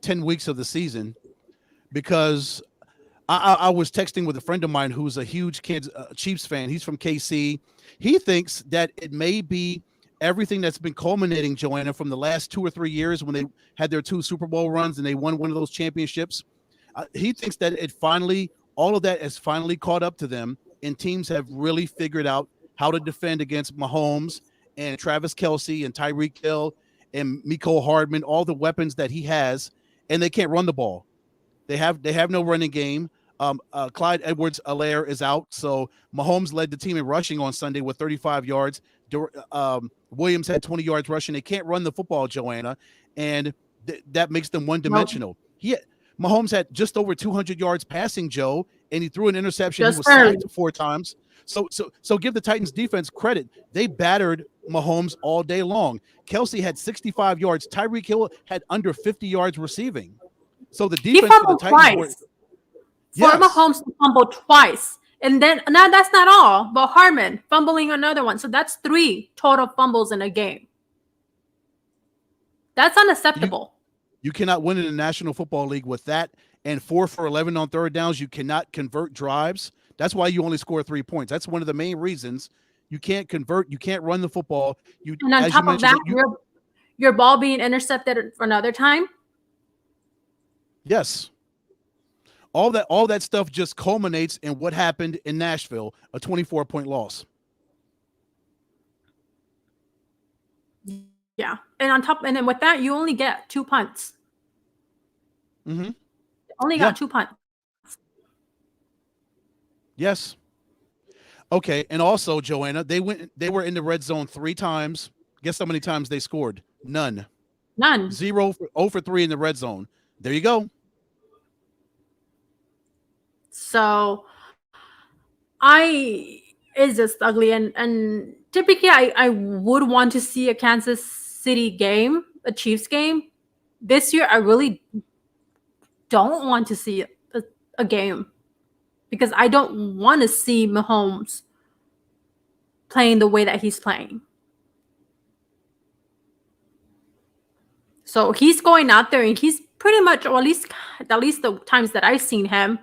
10 weeks of the season, because I was texting with a friend of mine who's a huge Chiefs fan. He's from KC. He thinks that it may be everything that's been culminating, Joanna, from the last 2 or 3 years when they had their 2 Super Bowl runs and they won one of those championships. He thinks that all of that has finally caught up to them, and teams have really figured out how to defend against Mahomes and Travis Kelce and Tyreek Hill and Mecole Hardman, all the weapons that he has, and they can't run the ball. They have no running game. Clyde Edwards-Helaire is out, so Mahomes led the team in rushing on Sunday with 35 yards. Williams had 20 yards rushing. They can't run the football, Joanna, and that makes them one-dimensional. Mahomes had just over 200 yards passing, Joe, and he threw an interception. He was sacked 4 times. So give the Titans defense credit. They battered Mahomes all day long. Kelce had 65 yards. Tyreek Hill had under 50 yards receiving. So the defense for the Titans Mahomes fumbled twice. And then now that's not all, but Hardman fumbling another one. So that's 3 total fumbles in a game. That's unacceptable. You cannot win in the National Football League with that, and 4 for 11 on third downs. You cannot convert drives. That's why you only score 3 points. That's one of the main reasons you can't convert. You can't run the football. And on top of that, your ball being intercepted another time. Yes. All that stuff just culminates in what happened in Nashville, a 24-point loss. Yeah. And then with that, you only get 2 punts. Mm-hmm. Only got 2 punts. Yes. Okay. And also, Joanna, they were in the red zone 3 times. Guess how many times they scored? None. 0 for 3 in the red zone. There you go. So it's just ugly, and typically I would want to see a Kansas City game, a Chiefs game. This year I really don't want to see a game because I don't want to see Mahomes playing the way that he's playing. So he's going out there and he's pretty much, or at least the times that I've seen him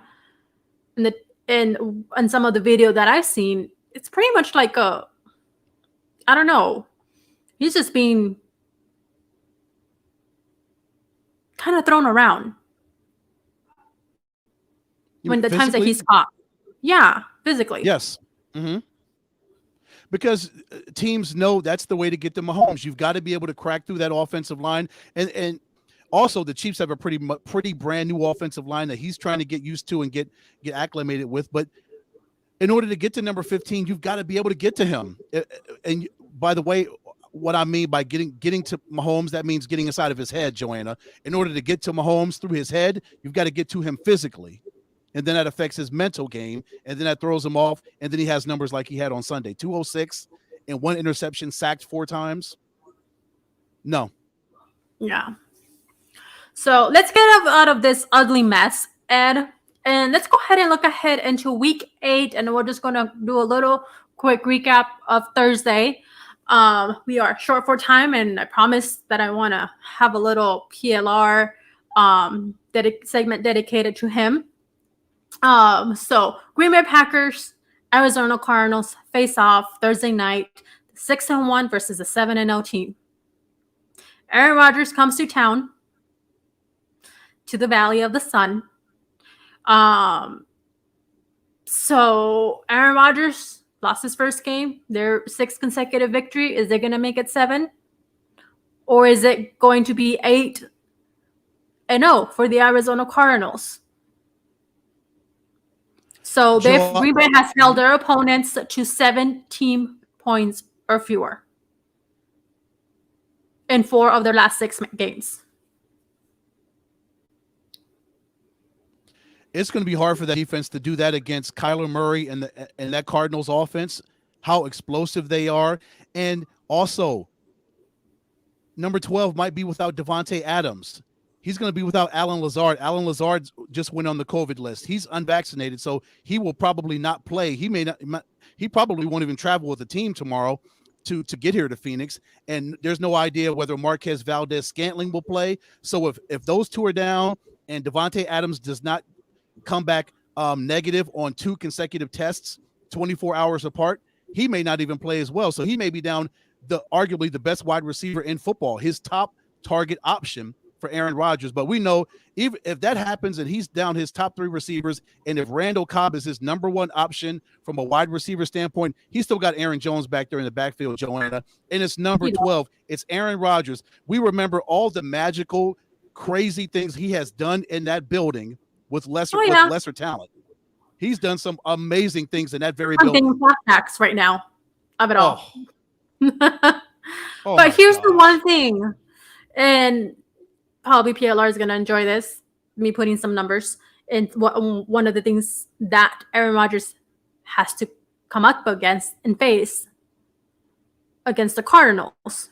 in some of the video that I've seen, it's pretty much like I don't know. He's just being kind of thrown around when the times that Physically? he's caught. Yeah, physically. Yes. Hmm. Because teams know that's the way to get to Mahomes. You've got to be able to crack through that offensive line, and also the Chiefs have a pretty brand new offensive line that he's trying to get used to and get acclimated with. But in order to get to number 15, you've got to be able to get to him. And by the way, what I mean by getting to Mahomes, that means getting inside of his head, Joanna. In order to get to Mahomes through his head, you've got to get to him physically. And then that affects his mental game, and then that throws him off, and then he has numbers like he had on Sunday, 206 and 1 interception, sacked 4 times. No. Yeah. So let's get out of this ugly mess, Ed, and let's go ahead and look ahead into week 8, and we're just going to do a little quick recap of Thursday. We are short for time, and I promised that I want to have a little PLR segment dedicated to him. So Green Bay Packers, Arizona Cardinals face off Thursday night, 6-1 versus a 7-0 team. Aaron Rodgers comes to town, to the Valley of the Sun. So Aaron Rodgers lost his first game, their 6th consecutive victory. Is they going to make it 7? Or is it going to be 8-0 for the Arizona Cardinals? So Green Bay has held their opponents to 17 points or fewer in 4 of their last 6 games. It's going to be hard for that defense to do that against Kyler Murray and that Cardinals offense, how explosive they are. And also, number 12 might be without Devontae Adams. He's going to be without Alan Lazard. Alan Lazard just went on the COVID list. He's unvaccinated, so he will probably not play. He probably won't even travel with the team tomorrow to get here to Phoenix. And there's no idea whether Marquez Valdes-Scantling will play. So if those two are down and Devontae Adams does not come back negative on 2 consecutive tests, 24 hours apart, he may not even play as well. So he may be down arguably the best wide receiver in football, his top target option for Aaron Rodgers. But we know if that happens and he's down his top 3 receivers, and if Randall Cobb is his number 1 option from a wide receiver standpoint, he's still got Aaron Jones back there in the backfield, Joanna. And it's number 12. It's Aaron Rodgers. We remember all the magical, crazy things he has done in that building with lesser talent. He's done some amazing things in that very building. I'm thinking flashbacks right now of it all. Oh, but here's the one thing, and probably PLR is going to enjoy this, me putting some numbers. And one of the things that Aaron Rodgers has to come up against and face against the Cardinals.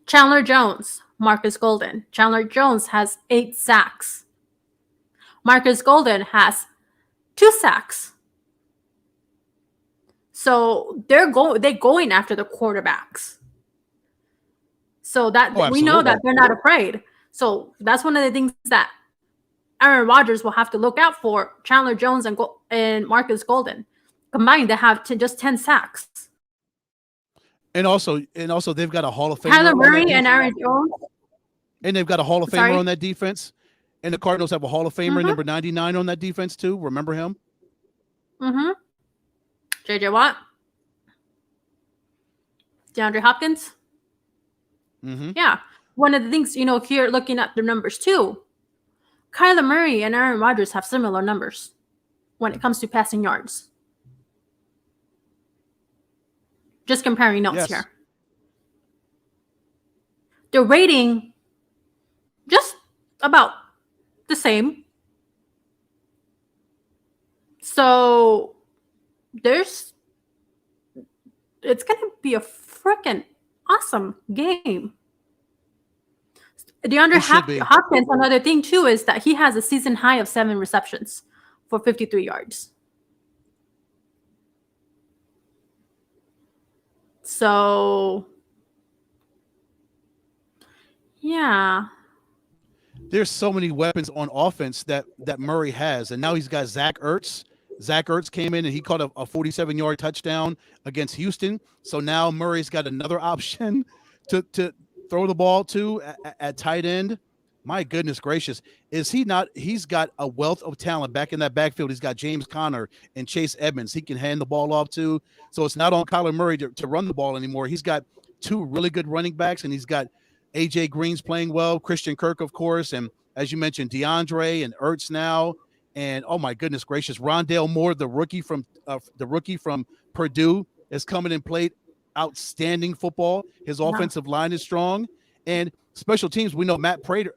Chandler Jones, Marcus Golden. Chandler Jones has 8 sacks. Marcus Golden has 2 sacks. So they're going after the quarterbacks. So that we know that they're not afraid. So that's one of the things that Aaron Rodgers will have to look out for. Chandler Jones and Marcus Golden combined, they have just 10 sacks. And also they've got a Hall of Famer. Kyler Murray and Aaron Jones. And they've got a Hall of Famer on that defense. And the Cardinals have a Hall of Famer, number 99 on that defense too. Remember him? Mm-hmm. J.J. Watt. DeAndre Hopkins. Mm-hmm. Yeah. One of the things, here looking at the numbers too, Kyler Murray and Aaron Rodgers have similar numbers when it comes to passing yards. Just comparing notes here. The rating, just about the same. So it's gonna be a freaking awesome game. DeAndre It should be. Hopkins, another thing too, is that he has a season high of 7 receptions for 53 yards. So, yeah. There's so many weapons on offense that Murray has, and now he's got Zach Ertz. Zach Ertz came in and he caught a 47-yard touchdown against Houston. So now Murray's got another option to throw the ball to at tight end. My goodness gracious. Is he not? He's got a wealth of talent back in that backfield. He's got James Conner and Chase Edmonds. He can hand the ball off to. So it's not on Kyler Murray to run the ball anymore. He's got 2 really good running backs, and he's got AJ Green's playing well, Christian Kirk, of course, and as you mentioned, DeAndre and Ertz now. And oh my goodness gracious, Rondale Moore, the rookie from Purdue, is coming and played outstanding football. His offensive line is strong, and special teams. We know Matt Prater,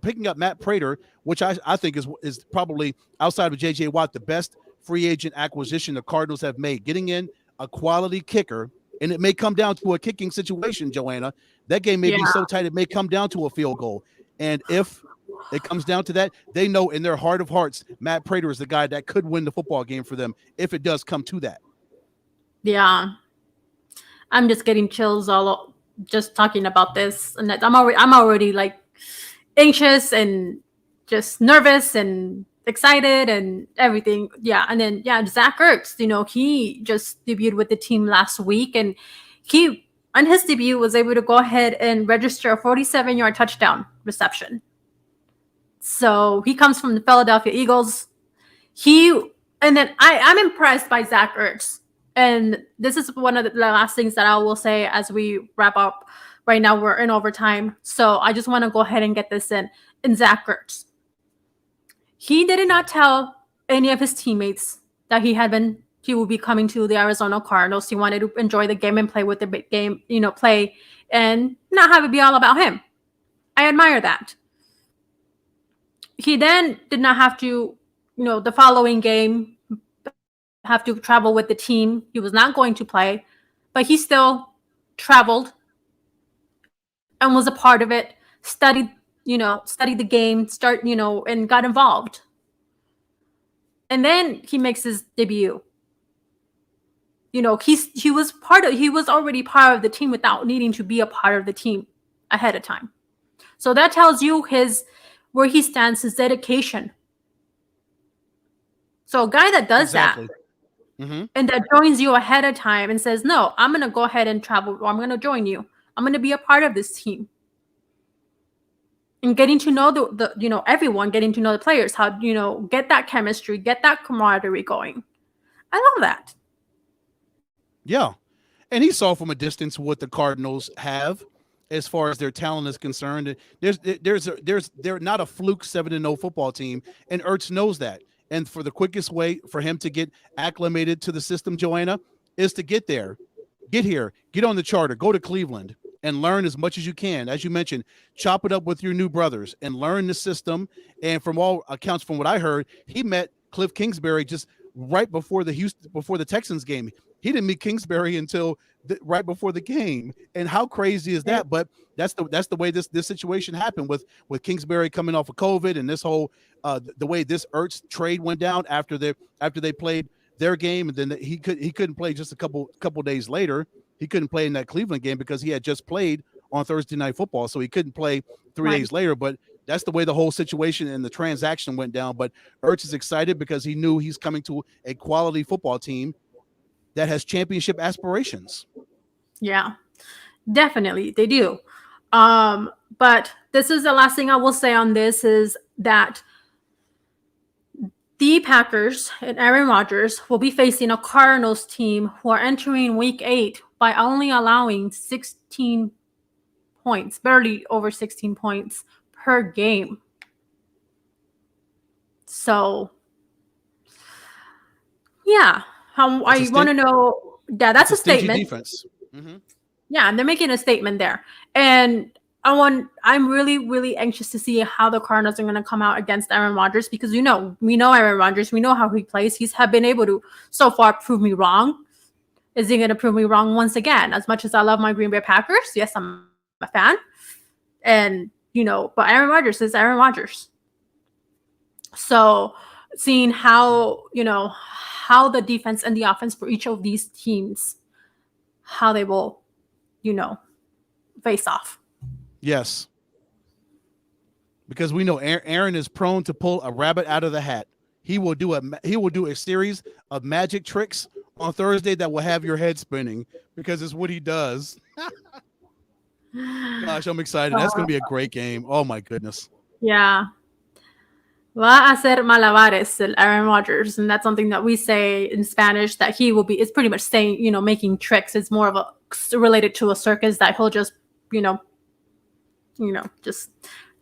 picking up Matt Prater, which I think is probably outside of J.J. Watt the best free agent acquisition the Cardinals have made. Getting in a quality kicker, and it may come down to a kicking situation, Joanna. That game may be so tight it may come down to a field goal, and if it comes down to that, they know in their heart of hearts Matt Prater is the guy that could win the football game for them if it does come to that. Yeah, I'm just getting chills just talking about this, and I'm already like anxious and just nervous and excited and everything. Yeah, and then Zach Ertz, he just debuted with the team last week, and he on his debut was able to go ahead and register a 47-yard touchdown reception. So he comes from the Philadelphia Eagles. I'm impressed by Zach Ertz. And this is one of the last things that I will say as we wrap up. Right now, we're in overtime. So I just want to go ahead and get this in Zach Ertz. He did not tell any of his teammates that he will be coming to the Arizona Cardinals. He wanted to enjoy the game and play with the big game, play and not have it be all about him. I admire that. He then did not have to, the following game, have to travel with the team. He was not going to play, but he still traveled and was a part of it, studied the game, and got involved. And then he makes his debut. He was already part of the team without needing to be a part of the team ahead of time. So that tells you where he stands, his dedication. So a guy that does that and that joins you ahead of time and says, no, I'm going to go ahead and travel, or I'm going to join you. I'm going to be a part of this team. And getting to know everyone, getting to know the players, how, get that chemistry, get that camaraderie going. I love that. Yeah. And he saw from a distance what the Cardinals have as far as their talent is concerned. They're not a fluke 7-0 football team, and Ertz knows that. And for the quickest way for him to get acclimated to the system, Joanna, is to get here, get on the charter, go to Cleveland, and learn as much as you can. As you mentioned, chop it up with your new brothers and learn the system. And from all accounts, from what I heard, he met Cliff Kingsbury just right before the Texans game. He didn't meet Kingsbury until right before the game. And how crazy is that? But that's the way this situation happened with Kingsbury coming off of COVID, and this whole the way this Ertz trade went down after they played their game, and then he couldn't play just a couple days later. He couldn't play in that Cleveland game because he had just played on Thursday Night Football, so he couldn't play 3 days later. But that's the way the whole situation and the transaction went down. But Ertz is excited because he knew he's coming to a quality football team that has championship aspirations. Yeah, definitely they do. But this is the last thing I will say on this is that the Packers and Aaron Rodgers will be facing a Cardinals team who are entering week 8 by only allowing 16 points, barely over 16 points per game. So, yeah, I want to know. Yeah, that's a statement. Defense. Mm-hmm. Yeah, and they're making a statement there. And I'm really anxious to see how the Cardinals are going to come out against Aaron Rodgers, because we know Aaron Rodgers, we know how he plays. He's have been able to so far prove me wrong. Is he going to prove me wrong once again? As much as I love my Green Bay Packers, yes, I'm a fan, and but Aaron Rodgers is Aaron Rodgers. So seeing how how the defense and the offense for each of these teams, how they will face off. Yes. Because we know Aaron is prone to pull a rabbit out of the hat. He will do a series of magic tricks on Thursday that will have your head spinning, because it's what he does. Gosh, I'm excited. That's going to be a great game. Oh my goodness. Yeah. Va a hacer malabares, Aaron Rodgers, and that's something that we say in Spanish, that he will be. It's pretty much saying, making tricks. It's more of a related to a circus, that he'll just, just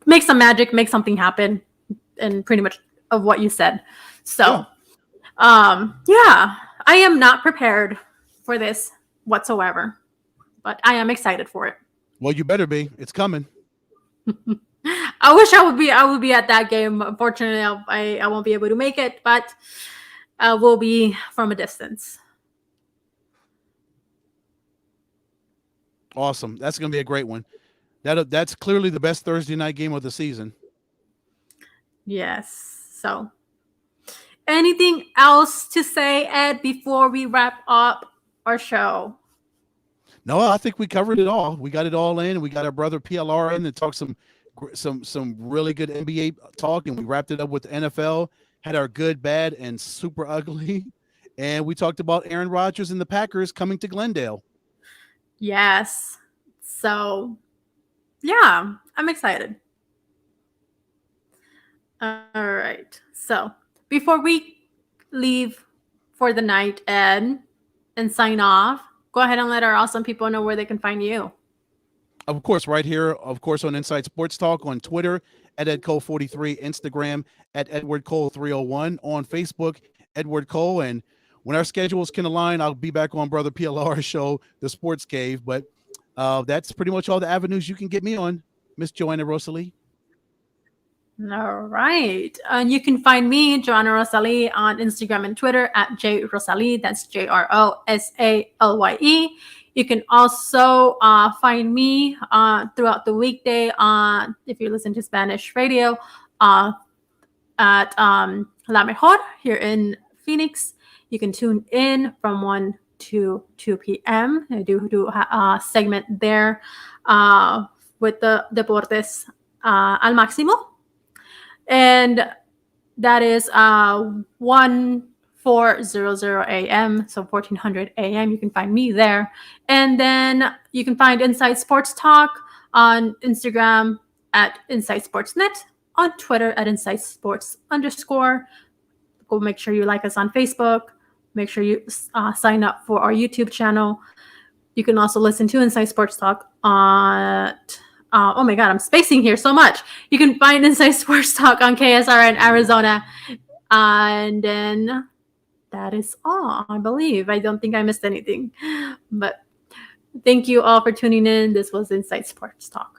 make some magic, make something happen, and pretty much of what you said. So, yeah, I am not prepared for this whatsoever, but I am excited for it. Well, you better be. It's coming. I wish I would be at that game. Unfortunately, I won't be able to make it, but I will be from a distance. Awesome. That's going to be a great one. That's clearly the best Thursday night game of the season. Yes. So, anything else to say, Ed, before we wrap up our show? No, I think we covered it all. We got it all in. We got our brother PLR in to talk some really good NBA talk, and we wrapped it up with NFL. Had our good, bad, and super ugly, and we talked about Aaron Rodgers and the Packers coming to Glendale. Yes. So, yeah, I'm excited. All right. So, before we leave for the night, Ed, and sign off, go ahead and let our awesome people know where they can find you. Of course, right here, of course, on Inside Sports Talk, on Twitter at EdCole43, Instagram at EdwardCole301, on Facebook, Edward Cole. And when our schedules can align, I'll be back on Brother PLR's show, The Sports Cave. But that's pretty much all the avenues you can get me on, Miss Joanna Rosalie. All right. And you can find me, Joanna Rosalie, on Instagram and Twitter at JRosalie. That's JROSALYE. You can also find me throughout the weekday on, if you listen to Spanish radio, at La Mejor here in Phoenix. You can tune in from 1 to 2 p.m. I do a segment there with the Deportes al Máximo. And that is 1400 a.m. So 1400 a.m. You can find me there. And then you can find Inside Sports Talk on Instagram at Inside Sportsnet, on Twitter at Inside Sports _. Go make sure you like us on Facebook. Make sure you sign up for our YouTube channel. You can also listen to Inside Sports Talk on... oh my God, I'm spacing here so much. You can find Inside Sports Talk on KSRN Arizona. And then that is all, I believe. I don't think I missed anything. But thank you all for tuning in. This was Inside Sports Talk.